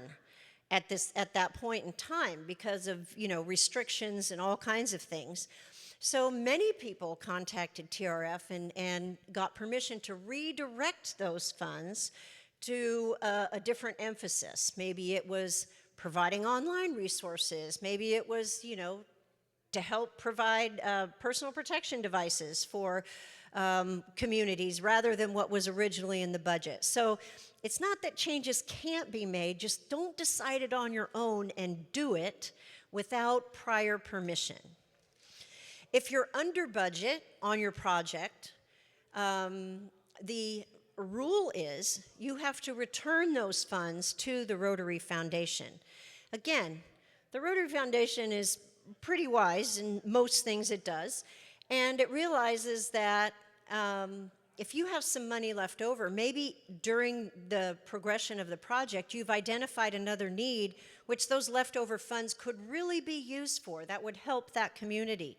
at that point in time because of, restrictions and all kinds of things. So many people contacted TRF and got permission to redirect those funds to a different emphasis. Maybe it was providing online resources. Maybe it was, to help provide personal protection devices for communities rather than what was originally in the budget. So it's not that changes can't be made, just don't decide it on your own and do it without prior permission. If you're under budget on your project, the rule is you have to return those funds to the Rotary Foundation. Again, the Rotary Foundation is pretty wise in most things it does, and it realizes that if you have some money left over, maybe during the progression of the project you've identified another need which those leftover funds could really be used for, that would help that community.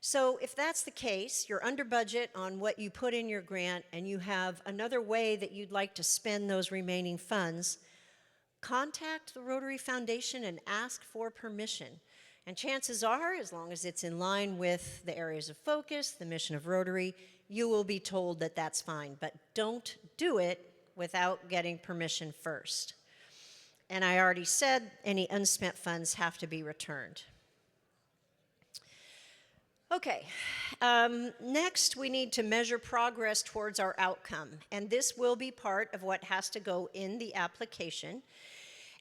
So if that's the case, you're under budget on what you put in your grant and you have another way that you'd like to spend those remaining funds, contact the Rotary Foundation and ask for permission. And chances are, as long as it's in line with the areas of focus, the mission of Rotary, you will be told that that's fine. But don't do it without getting permission first. And I already said any unspent funds have to be returned. Okay, next we need to measure progress towards our outcome, and this will be part of what has to go in the application.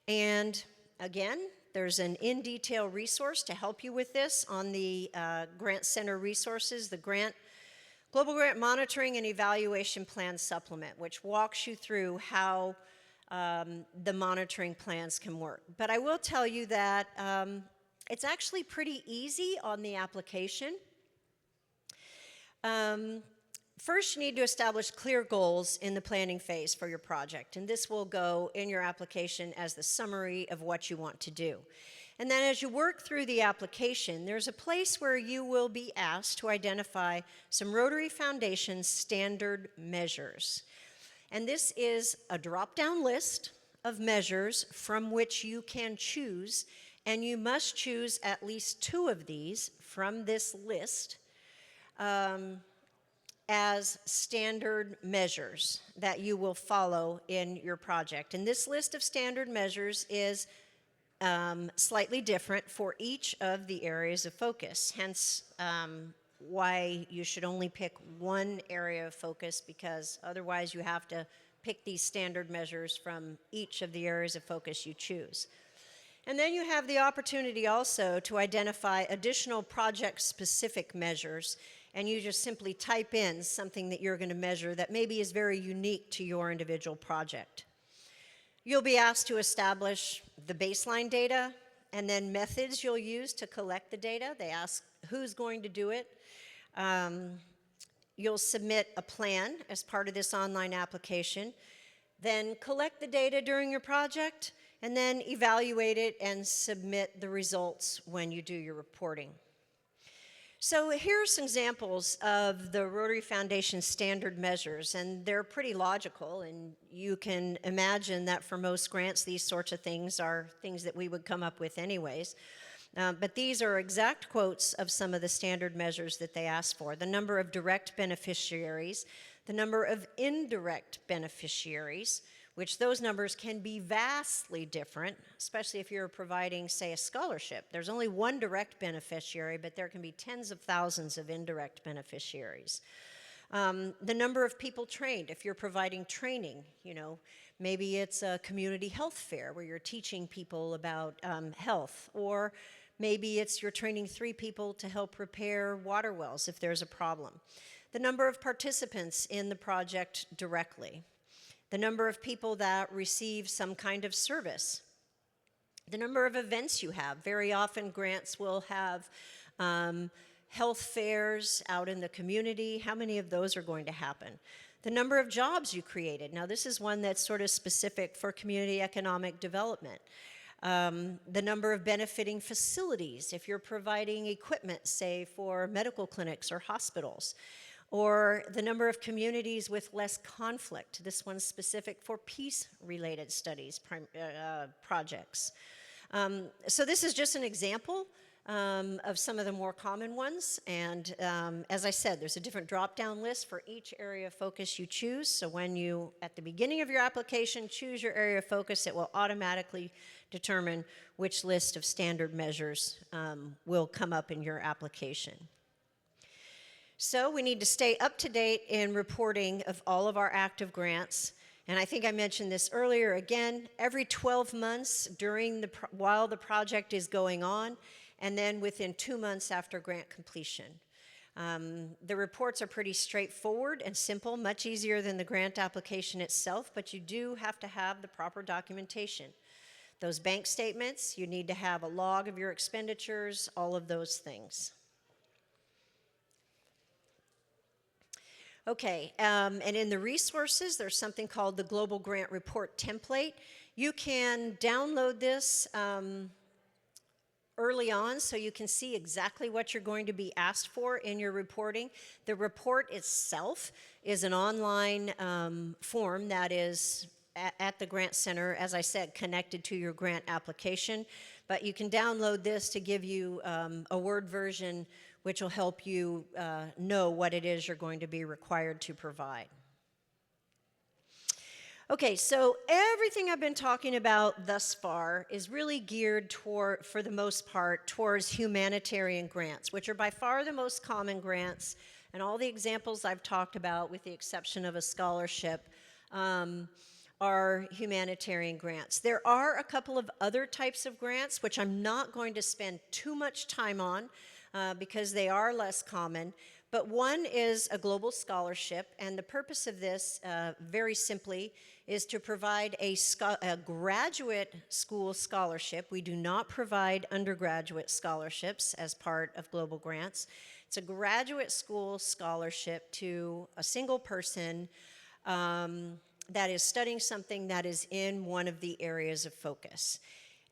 And again, there's an in-detail resource to help you with this on the Grant Center resources, the Global Grant Monitoring and Evaluation Plan Supplement, which walks you through how the monitoring plans can work. But I will tell you that it's actually pretty easy on the application. First, you need to establish clear goals in the planning phase for your project, and this will go in your application as the summary of what you want to do. And then as you work through the application, there's a place where you will be asked to identify some Rotary Foundation standard measures. And this is a drop-down list of measures from which you can choose, and you must choose at least 2 of these from this list as standard measures that you will follow in your project. And this list of standard measures is slightly different for each of the areas of focus, hence why you should only pick one area of focus, because otherwise you have to pick these standard measures from each of the areas of focus you choose. And then you have the opportunity also to identify additional project-specific measures, and you just simply type in something that you're going to measure that maybe is very unique to your individual project. You'll be asked to establish the baseline data and then methods you'll use to collect the data. They ask who's going to do it. You'll submit a plan as part of this online application, then collect the data during your project, and then evaluate it and submit the results when you do your reporting. So here are some examples of the Rotary Foundation standard measures, and they're pretty logical, and you can imagine that for most grants, these sorts of things are things that we would come up with anyways. But these are exact quotes of some of the standard measures that they ask for. The number of direct beneficiaries, the number of indirect beneficiaries, which those numbers can be vastly different, especially if you're providing, say, a scholarship. There's only one direct beneficiary, but there can be tens of thousands of indirect beneficiaries. The number of people trained, if you're providing training, maybe it's a community health fair where you're teaching people about health, or maybe it's you're training 3 people to help repair water wells if there's a problem. The number of participants in the project directly. The number of people that receive some kind of service. The number of events you have. Very often grants will have health fairs out in the community. How many of those are going to happen? The number of jobs you created. Now this is one that's sort of specific for community economic development. The number of benefiting facilities, if you're providing equipment, say, for medical clinics or hospitals. Or the number of communities with less conflict. This one's specific for peace-related studies projects. So this is just an example of some of the more common ones. And as I said, there's a different drop-down list for each area of focus you choose. So when you, at the beginning of your application, choose your area of focus, it will automatically determine which list of standard measures will come up in your application. So we need to stay up to date in reporting of all of our active grants. And I think I mentioned this earlier. Again, every 12 months while the project is going on, and then within 2 months after grant completion. The reports are pretty straightforward and simple, much easier than the grant application itself, but you do have to have the proper documentation. Those bank statements, you need to have a log of your expenditures, all of those things. Okay, and in the resources, there's something called the Global Grant Report Template. You can download this early on so you can see exactly what you're going to be asked for in your reporting. The report itself is an online form that is at the Grant Center, as I said, connected to your grant application. But you can download this to give you a Word version which will help you know what it is you're going to be required to provide. Okay, so everything I've been talking about thus far is really geared toward, for the most part, towards humanitarian grants, which are by far the most common grants. And all the examples I've talked about, with the exception of a scholarship, are humanitarian grants. There are a couple of other types of grants, which I'm not going to spend too much time on because they are less common. But one is a global scholarship, and the purpose of this, very simply, is to provide a graduate school scholarship. We do not provide undergraduate scholarships as part of global grants. It's a graduate school scholarship to a single person that is studying something that is in one of the areas of focus.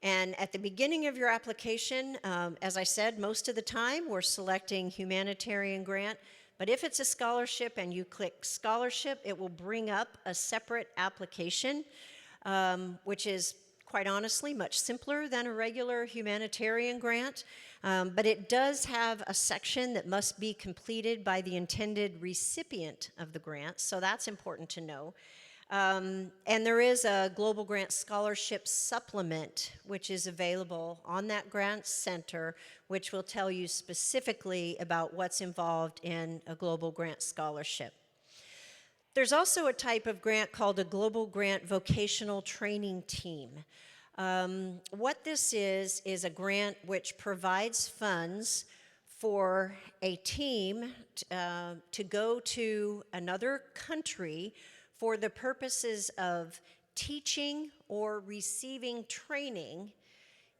And at the beginning of your application, as I said, most of the time we're selecting humanitarian grant. But if it's a scholarship and you click scholarship, it will bring up a separate application, which is quite honestly much simpler than a regular humanitarian grant. But it does have a section that must be completed by the intended recipient of the grant, so that's important to know. And there is a Global Grant Scholarship Supplement, which is available on that Grant Center, which will tell you specifically about what's involved in a Global Grant Scholarship. There's also a type of grant called a Global Grant Vocational Training Team. What this is a grant which provides funds for a team to go to another country for the purposes of teaching or receiving training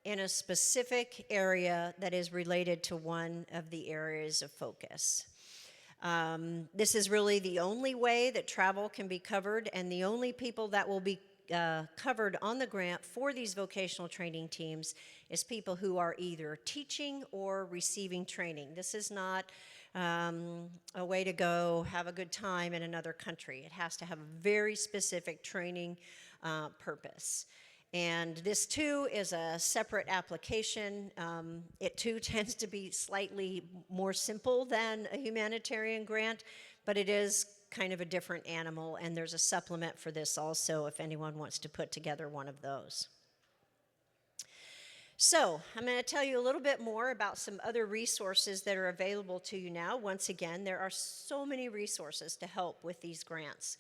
in a specific area that is related to one of the areas of focus. This is really the only way that travel can be covered, and the only people that will be covered on the grant for these vocational training teams is people who are either teaching or receiving training. This is not a way to go have a good time in another country. It has to have a very specific training purpose. And this too is a separate application. It too tends to be slightly more simple than a humanitarian grant, but it is kind of a different animal, and there's a supplement for this also if anyone wants to put together one of those. So I'm going to tell you a little bit more about some other resources that are available to you now. Once again, there are so many resources to help with these grants.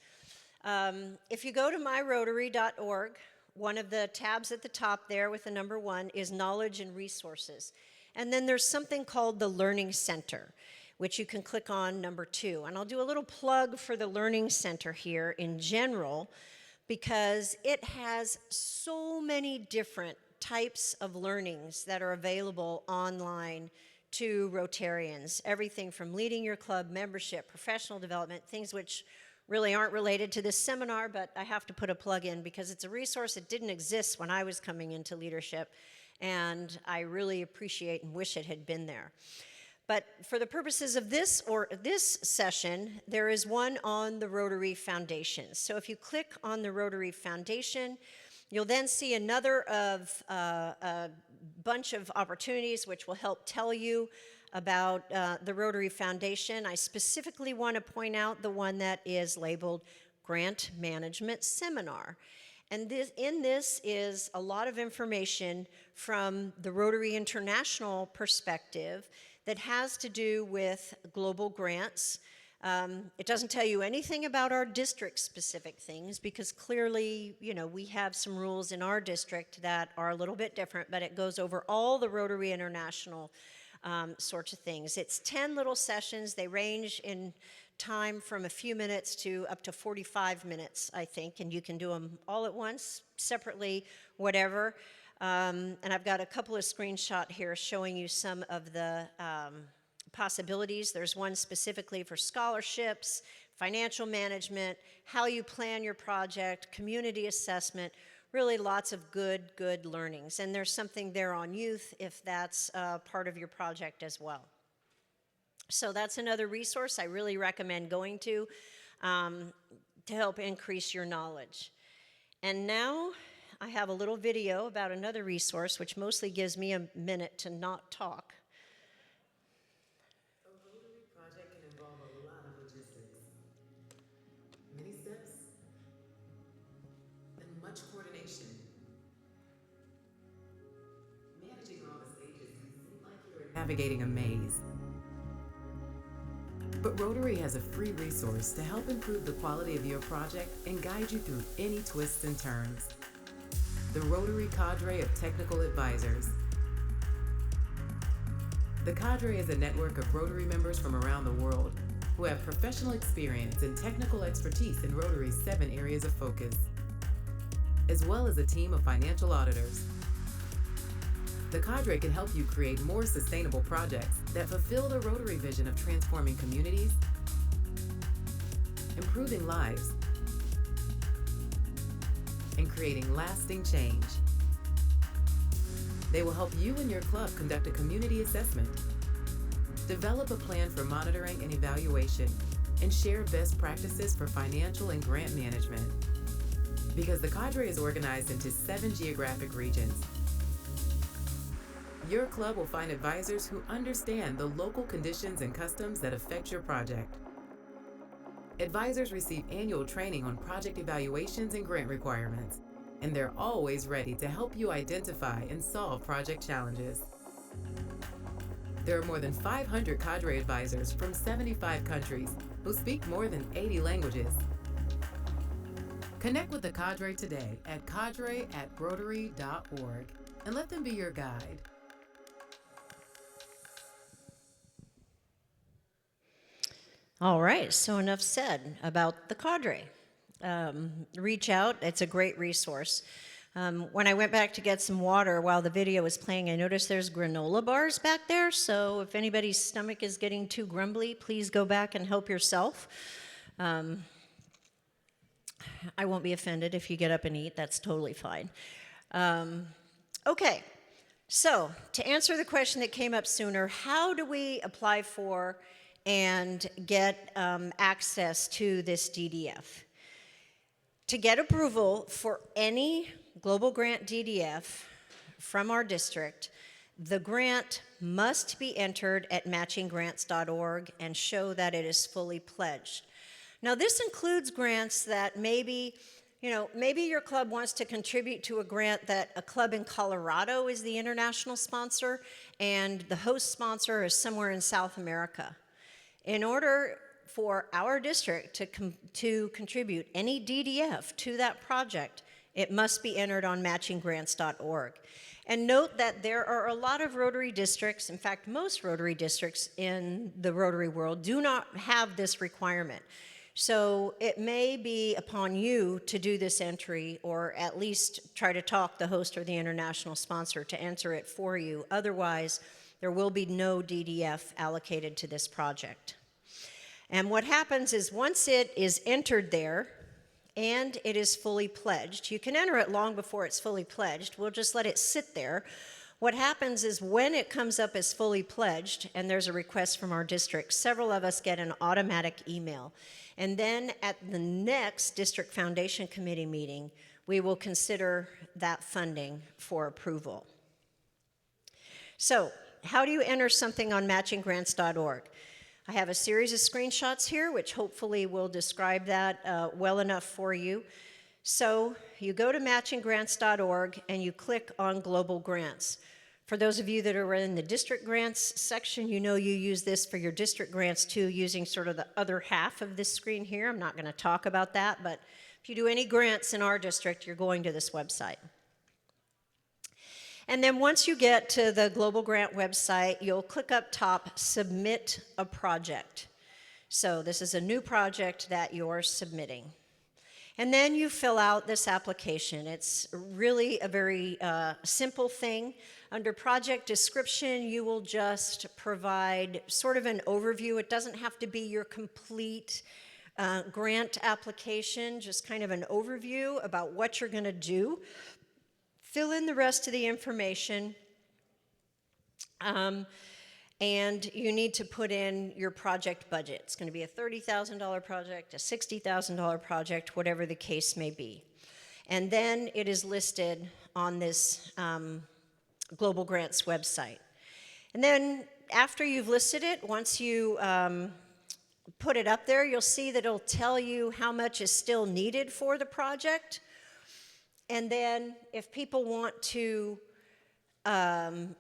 If you go to myrotary.org, one of the tabs at the top there with the number 1 is Knowledge and Resources. And then there's something called the Learning Center, which you can click on number 2. And I'll do a little plug for the Learning Center here in general, because it has so many different types of learnings that are available online to Rotarians. Everything from leading your club, membership, professional development, things which really aren't related to this seminar, but I have to put a plug in because it's a resource that didn't exist when I was coming into leadership, and I really appreciate and wish it had been there. But for the purposes of this session, there is one on the Rotary Foundation. So if you click on the Rotary Foundation, you'll then see another of a bunch of opportunities which will help tell you about the Rotary Foundation. I specifically want to point out the one that is labeled Grant Management Seminar. And in this is a lot of information from the Rotary International perspective that has to do with global grants. It doesn't tell you anything about our district-specific things because clearly, we have some rules in our district that are a little bit different, but it goes over all the Rotary International sorts of things. It's 10 little sessions. They range in time from a few minutes to up to 45 minutes, I think, and you can do them all at once, separately, whatever. And I've got a couple of screenshots here showing you some of the possibilities. There's one specifically for scholarships, financial management, how you plan your project, community assessment, really lots of good learnings. And there's something there on youth if that's part of your project as well. So that's another resource I really recommend going to help increase your knowledge. And now I have a little video about another resource which mostly gives me a minute to not talk. A Rotary project can involve a lot of logistics. Many steps, navigating a maze. But Rotary has a free resource to help improve the quality of your project and guide you through any twists and turns. The Rotary Cadre of Technical Advisors. The Cadre is a network of Rotary members from around the world who have professional experience and technical expertise in Rotary's 7 areas of focus, as well as a team of financial auditors. The Cadre can help you create more sustainable projects that fulfill the Rotary vision of transforming communities, improving lives, and creating lasting change. They will help you and your club conduct a community assessment, develop a plan for monitoring and evaluation, and share best practices for financial and grant management. Because the Cadre is organized into 7 geographic regions, your club will find advisors who understand the local conditions and customs that affect your project. Advisors receive annual training on project evaluations and grant requirements, and they're always ready to help you identify and solve project challenges. There are more than 500 Cadre advisors from 75 countries who speak more than 80 languages. Connect with the Cadre today at cadre@rotary.org and let them be your guide. All right, so enough said about the Cadre. Reach out, it's a great resource. When I went back to get some water while the video was playing, I noticed there's granola bars back there, so if anybody's stomach is getting too grumbly, please go back and help yourself. I won't be offended if you get up and eat, that's totally fine. Okay, so to answer the question that came up sooner, how do we apply for and get access to this DDF? To get approval for any Global Grant DDF from our district, the grant must be entered at matchinggrants.org and show that it is fully pledged. Now, this includes grants that maybe your club wants to contribute to a grant that a club in Colorado is the international sponsor and the host sponsor is somewhere in South America. In order for our district to contribute any DDF to that project, it must be entered on matchinggrants.org. And note that there are a lot of Rotary districts, in fact, most Rotary districts in the Rotary world do not have this requirement. So it may be upon you to do this entry or at least try to talk the host or the international sponsor to enter it for you. Otherwise, there will be no DDF allocated to this project. And what happens is once it is entered there and it is fully pledged, you can enter it long before it's fully pledged. We'll just let it sit there. What happens is when it comes up as fully pledged and there's a request from our district, several of us get an automatic email. And then at the next District Foundation Committee meeting, we will consider that funding for approval. So, how do you enter something on matchinggrants.org? I have a series of screenshots here, which hopefully will describe that well enough for you. So you go to matchinggrants.org and you click on Global Grants. For those of you that are in the district grants section, you know you use this for your district grants too, using sort of the other half of this screen here. I'm not going to talk about that, but if you do any grants in our district, you're going to this website. And then once you get to the Global Grant website, you'll click up top, Submit a Project. So this is a new project that you're submitting. And then you fill out this application. It's really a very simple thing. Under project description, you will just provide sort of an overview. It doesn't have to be your complete grant application, just kind of an overview about what you're going to do. Fill in the rest of the information, and you need to put in your project budget. It's going to be a $30,000 project, a $60,000 project, whatever the case may be. And then it is listed on this Global Grants website. And then after you've listed it, once you put it up there, you'll see that it'll tell you how much is still needed for the project. And then if people want to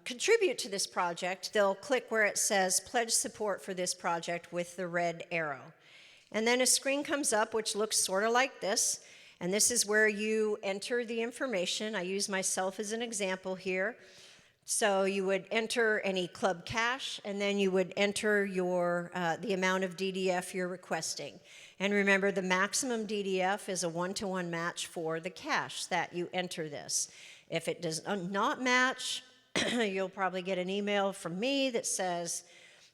contribute to this project, they'll click where it says pledge support for this project with the red arrow. And then a screen comes up which looks sort of like this, and this is where you enter the information. I use myself as an example here. So you would enter any club cash, and then you would enter your the amount of DDF you're requesting. And remember, the maximum DDF is a one-to-one match for the cash that you enter this. If it does not match, you'll probably get an email from me that says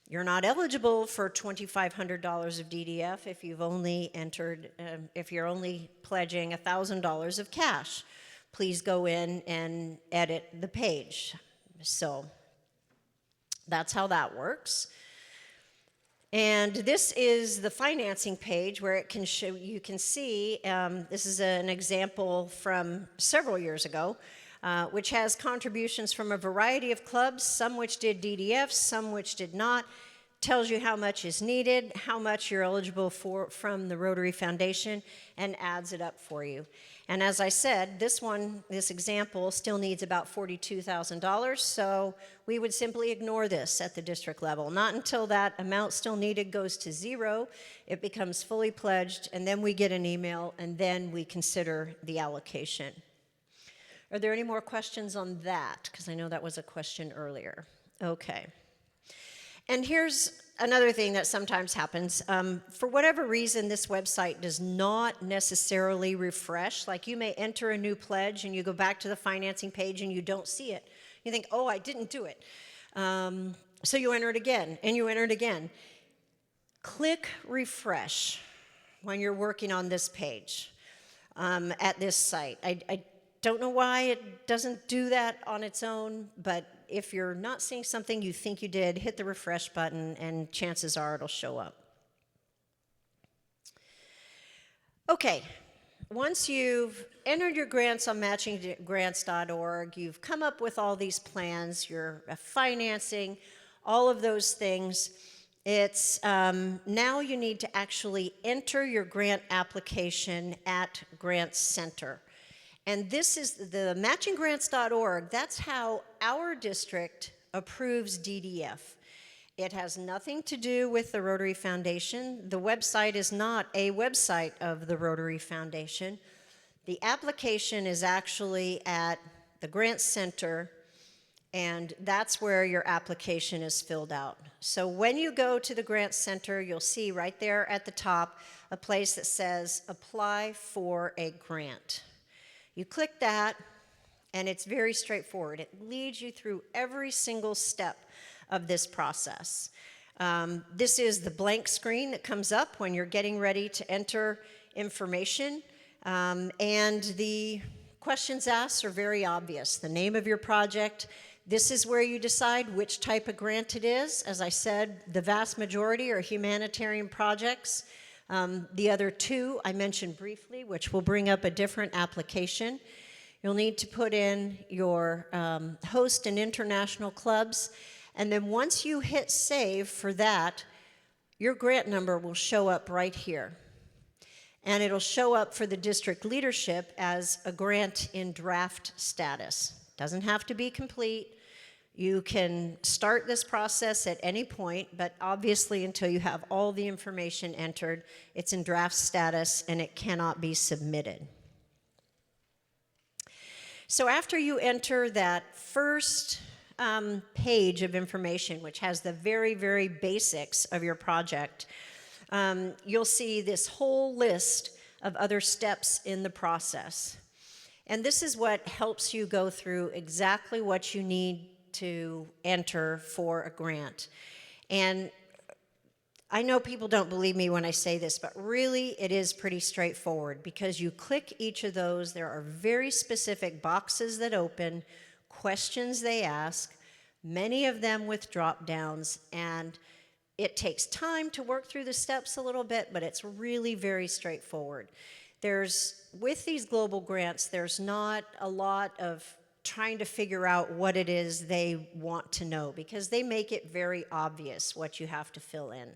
you're not eligible for $2,500 of DDF if you've only entered, if you're only pledging $1,000 of cash. Please go in and edit the page. So that's how that works. And this is the financing page where it can show, you can see, this is an example from several years ago, which has contributions from a variety of clubs, some which did DDF, some which did not. Tells you how much is needed, how much you're eligible for from the Rotary Foundation, and adds it up for you. And as I said, this example still needs about $42,000, so we would simply ignore this at the district level. Not until that amount still needed goes to zero, it becomes fully pledged, and then we get an email, and then we consider the allocation. Are there any more questions on that? Because I know that was a question earlier. Okay. And here's another thing that sometimes happens. For whatever reason, this website does not necessarily refresh. Like, you may enter a new pledge and you go back to the financing page and you don't see it. You think, oh, I didn't do it. So you enter it again and you enter it again. Click refresh when you're working on this page at this site. I don't know why it doesn't do that on its own, but if you're not seeing something you think you did, hit the refresh button and chances are it'll show up. Okay, once you've entered your grants on matchinggrants.org, you've come up with all these plans, your financing, all of those things, it's now you need to actually enter your grant application at Grants Center. And this is the matchinggrants.org. That's how our district approves DDF. It has nothing to do with the Rotary Foundation. The website is not a website of the Rotary Foundation. The application is actually at the Grants Center, and that's where your application is filled out. So when you go to the Grants Center, you'll see right there at the top a place that says Apply for a Grant. You click that, and it's very straightforward. It leads you through every single step of this process. This is the blank screen that comes up when you're getting ready to enter information, and the questions asked are very obvious. The name of your project. This is where you decide which type of grant it is. As I said, the vast majority are humanitarian projects. The other two I mentioned briefly, which will bring up a different application. You'll need to put in your host and international clubs, and then once you hit save for that, your grant number will show up right here. And it'll show up for the district leadership as a grant in draft status. Doesn't have to be complete. You can start this process at any point, but obviously until you have all the information entered, it's in draft status and it cannot be submitted. So after you enter that first page of information, which has the very, very basics of your project, you'll see this whole list of other steps in the process. And this is what helps you go through exactly what you need to enter for a grant. And I know people don't believe me when I say this, but really it is pretty straightforward, because you click each of those, there are very specific boxes that open, questions they ask, many of them with drop downs, and it takes time to work through the steps a little bit, but it's really very straightforward. With these global grants, there's not a lot of trying to figure out what it is they want to know, because they make it very obvious what you have to fill in.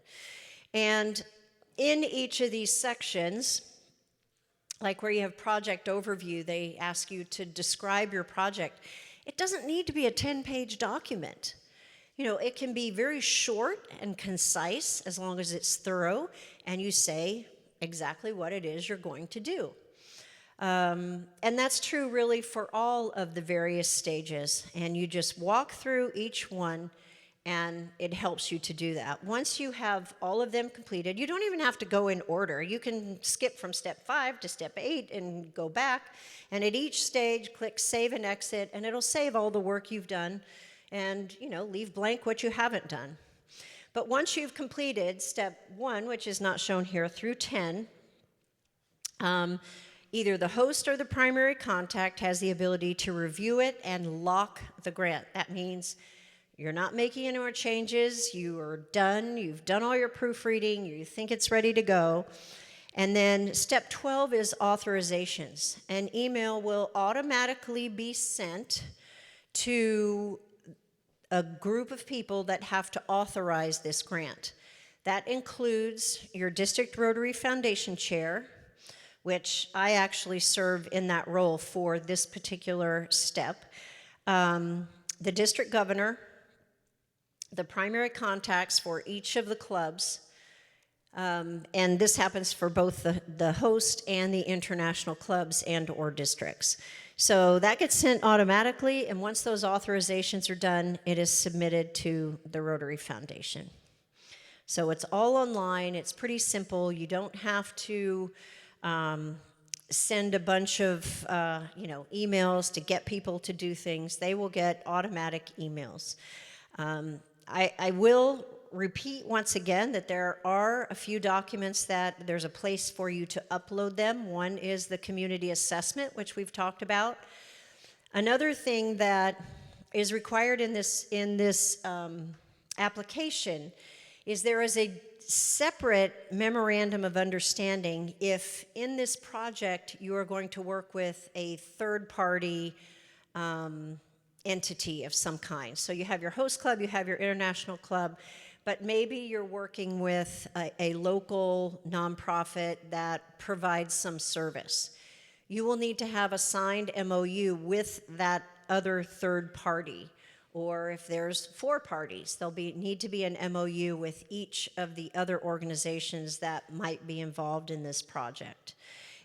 And in each of these sections, like where you have project overview, they ask you to describe your project. It doesn't need to be a 10-page document. You know, it can be very short and concise as long as it's thorough and you say exactly what it is you're going to do. And that's true really for all of the various stages. And you just walk through each one and it helps you to do that. Once you have all of them completed, you don't even have to go in order. You can skip from step 5 to step 8 and go back. And at each stage, click Save and Exit, and it'll save all the work you've done and, you know, leave blank what you haven't done. But once you've completed step 1, which is not shown here, through 10, either the host or the primary contact has the ability to review it and lock the grant. That means you're not making any more changes, you are done, you've done all your proofreading, you think it's ready to go. And then step 12 is authorizations. An email will automatically be sent to a group of people that have to authorize this grant. That includes your District Rotary Foundation Chair, which I actually serve in that role for this particular step, the District Governor, the primary contacts for each of the clubs, and this happens for both the host and the international clubs and or districts. So that gets sent automatically, and once those authorizations are done, it is submitted to the Rotary Foundation. So it's all online, it's pretty simple. You don't have to send a bunch of emails to get people to do things. They will get automatic emails. I will repeat once again that there are a few documents that there's a place for you to upload them. One is the community assessment, which we've talked about. Another thing that is required in this application is there is a separate memorandum of understanding if in this project you are going to work with a third-party entity of some kind. So you have your host club, you have your international club, but maybe you're working with a local nonprofit that provides some service. You will need to have a signed MOU with that other third party. Or if there's 4 parties, there'll need to be an MOU with each of the other organizations that might be involved in this project.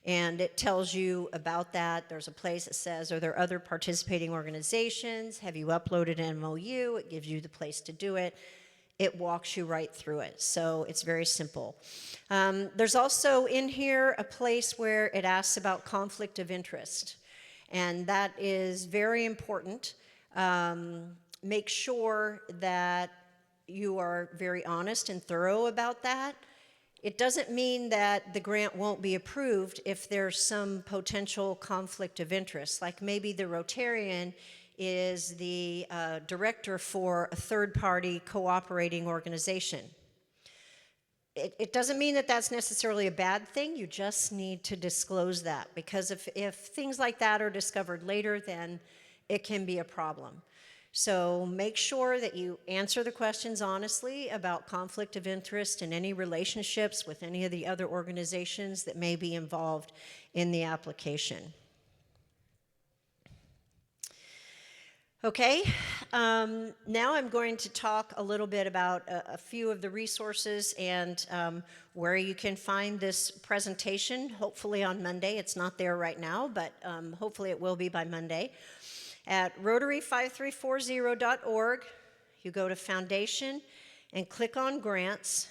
And it tells you about that. There's a place that says, are there other participating organizations? Have you uploaded an MOU? It gives you the place to do it. It walks you right through it. So it's very simple. There's also in here a place where it asks about conflict of interest. And that is very important. Make sure that you are very honest and thorough about that. It doesn't mean that the grant won't be approved if there's some potential conflict of interest, like maybe the Rotarian is the director for a third-party cooperating organization. It doesn't mean that that's necessarily a bad thing. You just need to disclose that, because if things like that are discovered later, then it can be a problem. So make sure that you answer the questions honestly about conflict of interest and any relationships with any of the other organizations that may be involved in the application. Okay, now I'm going to talk a little bit about a few of the resources and where you can find this presentation, hopefully on Monday. It's not there right now, but hopefully it will be by Monday. At Rotary5340.org, you go to Foundation and click on Grants,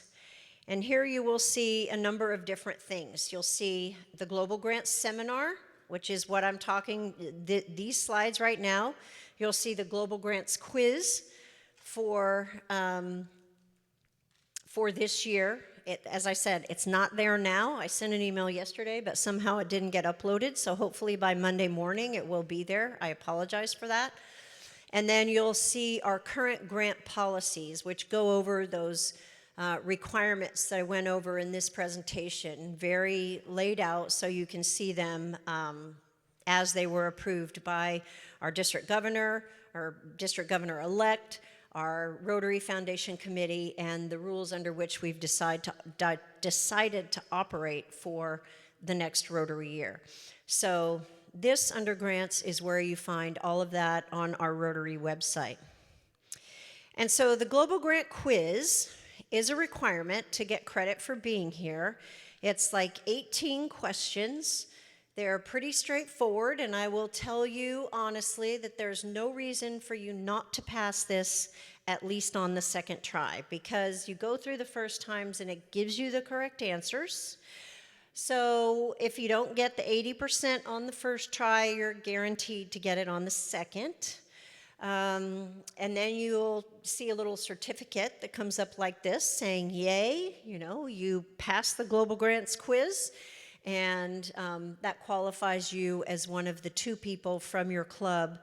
and here you will see a number of different things. You'll see the Global Grants Seminar, which is what I'm talking, these slides right now. You'll see the Global Grants Quiz for this year. As I said, it's not there now. I sent an email yesterday, but somehow it didn't get uploaded, so hopefully by Monday morning it will be there. I apologize for that. And then you'll see our current grant policies, which go over those requirements that I went over in this presentation, very laid out so you can see them as they were approved by our district governor, our district governor-elect, our Rotary Foundation Committee, and the rules under which we've decided to operate for the next Rotary year. So this under grants is where you find all of that on our Rotary website. And so the Global Grant Quiz is a requirement to get credit for being here. It's like 18 questions. They're pretty straightforward, and I will tell you honestly that there's no reason for you not to pass this at least on the second try, because you go through the first times and it gives you the correct answers. So if you don't get the 80% on the first try, you're guaranteed to get it on the second. And then you'll see a little certificate that comes up like this saying, yay, you passed the Global Grants Quiz, and that qualifies you as one of the 2 people from your club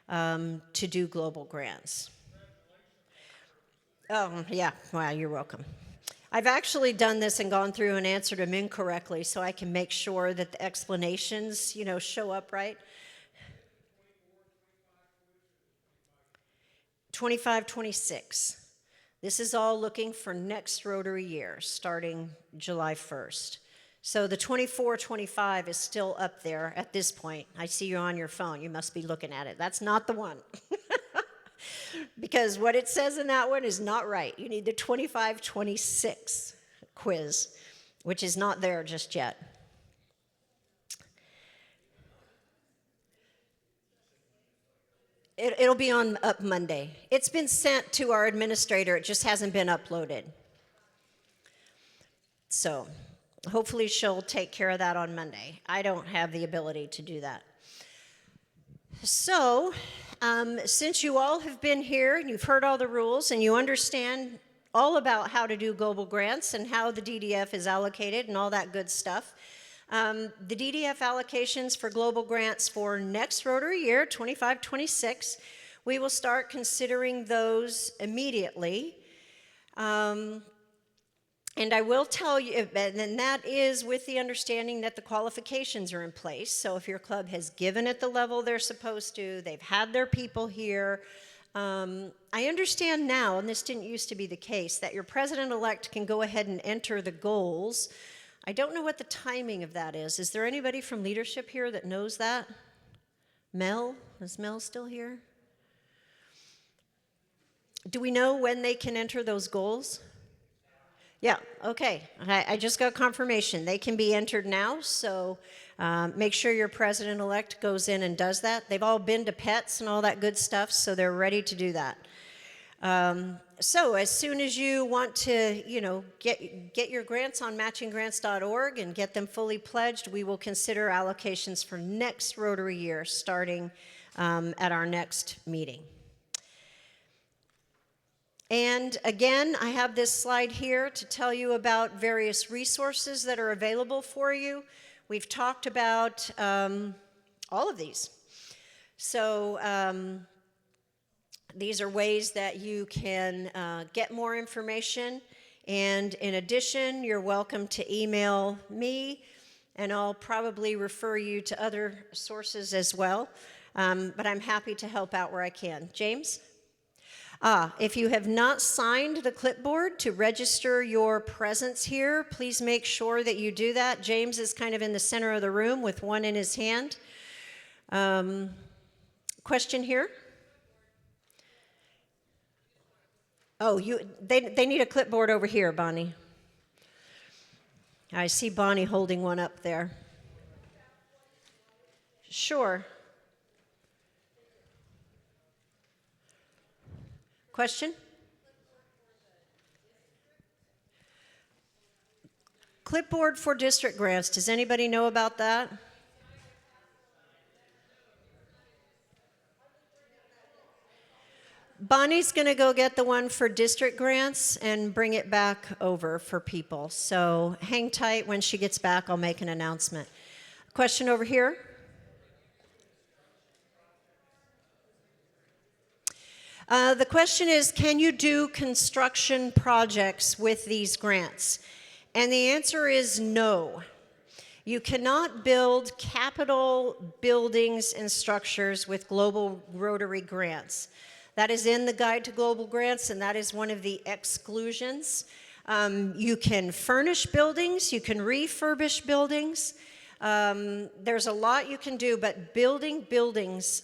to do global grants. Oh, yeah, well, you're welcome. I've actually done this and gone through and answered them incorrectly so I can make sure that the explanations, show up right. 25, 26. This is all looking for next Rotary year, starting July 1st. So the 24, 25 is still up there at this point. I see you on your phone. You must be looking at it. That's not the one. Because what it says in that one is not right. You need the 25, 26 quiz, which is not there just yet. It'll be up Monday. It's been sent to our administrator. It just hasn't been uploaded. So hopefully she'll take care of that on Monday. I don't have the ability to do that. So since you all have been here and you've heard all the rules and you understand all about how to do global grants and how the DDF is allocated and all that good stuff, the DDF allocations for global grants for next Rotary year, 25-26, we will start considering those immediately. And I will tell you, and that is with the understanding that the qualifications are in place. So if your club has given at the level they're supposed to, they've had their people here. I understand now, and this didn't used to be the case, that your president-elect can go ahead and enter the goals. I don't know what the timing of that is. Is there anybody from leadership here that knows that? Mel? Is Mel still here? Do we know when they can enter those goals? Yeah, okay. I just got confirmation. They can be entered now, so make sure your president-elect goes in and does that. They've all been to PETS and all that good stuff, so they're ready to do that. So as soon as you want to, get your grants on matchinggrants.org and get them fully pledged, we will consider allocations for next Rotary year starting at our next meeting. And again, I have this slide here to tell you about various resources that are available for you. We've talked about all of these. So these are ways that you can get more information. And in addition, you're welcome to email me, and I'll probably refer you to other sources as well. But I'm happy to help out where I can. James? If you have not signed the clipboard to register your presence here, please make sure that you do that. James is kind of in the center of the room with one in his hand. Question here? Oh, they need a clipboard over here, Bonnie. I see Bonnie holding one up there. Sure. Question? Clipboard for district grants. Does anybody know about that? Bonnie's going to go get the one for district grants and bring it back over for people. So hang tight. When she gets back, I'll make an announcement. Question over here? The question is, can you do construction projects with these grants? And the answer is no. You cannot build capital buildings and structures with global Rotary grants. That is in the Guide to Global Grants, and that is one of the exclusions. You can furnish buildings, you can refurbish buildings, There's a lot you can do, but building buildings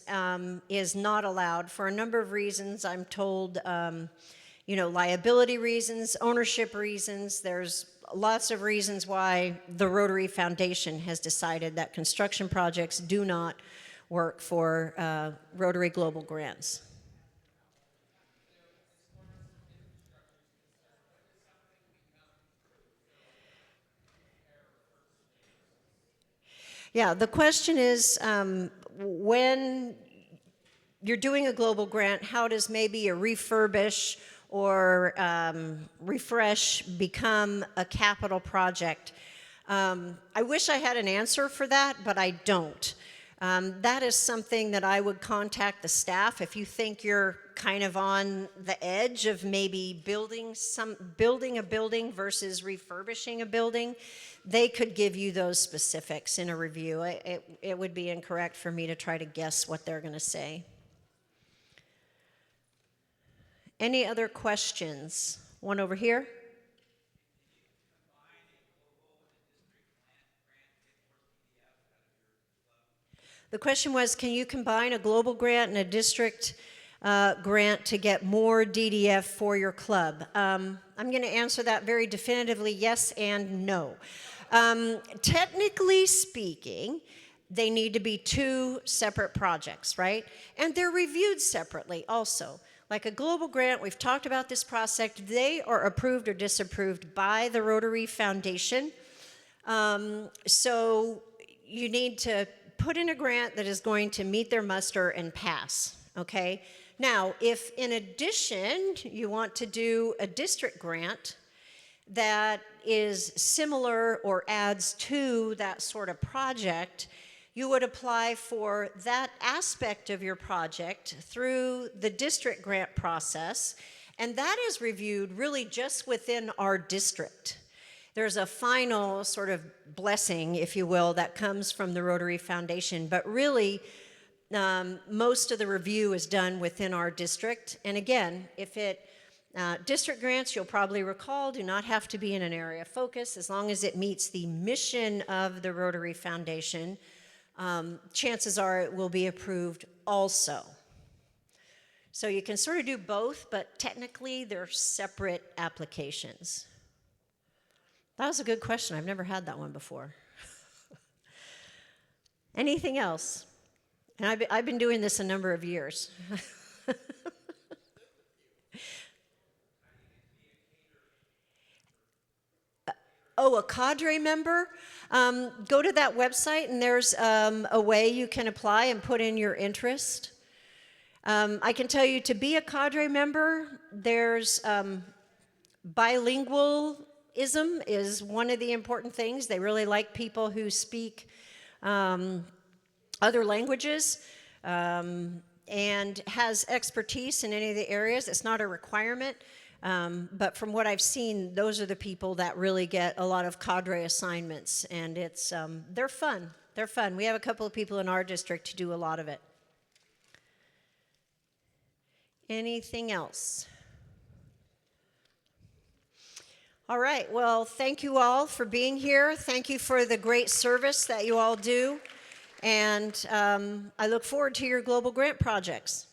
is not allowed for a number of reasons. I'm told, liability reasons, ownership reasons. There's lots of reasons why the Rotary Foundation has decided that construction projects do not work for Rotary Global grants. Yeah, the question is, when you're doing a global grant, how does maybe a refurbish or refresh become a capital project? I wish I had an answer for that, but I don't. That is something that I would contact the staff. If you think you're kind of on the edge of maybe building a building versus refurbishing a building, they could give you those specifics in a review. It would be incorrect for me to try to guess what they're going to say. Any other questions? One over here. The question was, can you combine a global grant and a district grant to get more DDF for your club? I'm going to answer that very definitively, yes and no. Technically speaking, they need to be two separate projects, right? And they're reviewed separately also. Like a global grant, we've talked about this process, they are approved or disapproved by the Rotary Foundation. So you need to put in a grant that is going to meet their muster and pass, okay? Now, if in addition you want to do a district grant that is similar or adds to that sort of project, you would apply for that aspect of your project through the district grant process, and that is reviewed really just within our district. There's a final sort of blessing, if you will, that comes from the Rotary Foundation, but really most of the review is done within our district. And again, if district grants, you'll probably recall, do not have to be in an area of focus as long as it meets the mission of the Rotary Foundation. Chances are it will be approved also. So you can sort of do both, but technically they're separate applications. That was a good question. I've never had that one before. Anything else? And I've been doing this a number of years. A cadre member? Go to that website and there's a way you can apply and put in your interest. I can tell you to be a cadre member, there's bilingualism is one of the important things. They really like people who speak other languages and has expertise in any of the areas. It's not a requirement. But from what I've seen, those are the people that really get a lot of cadre assignments, and they're fun. They're fun. We have a couple of people in our district who do a lot of it. Anything else? All right. Well, thank you all for being here. Thank you for the great service that you all do, and I look forward to your global grant projects.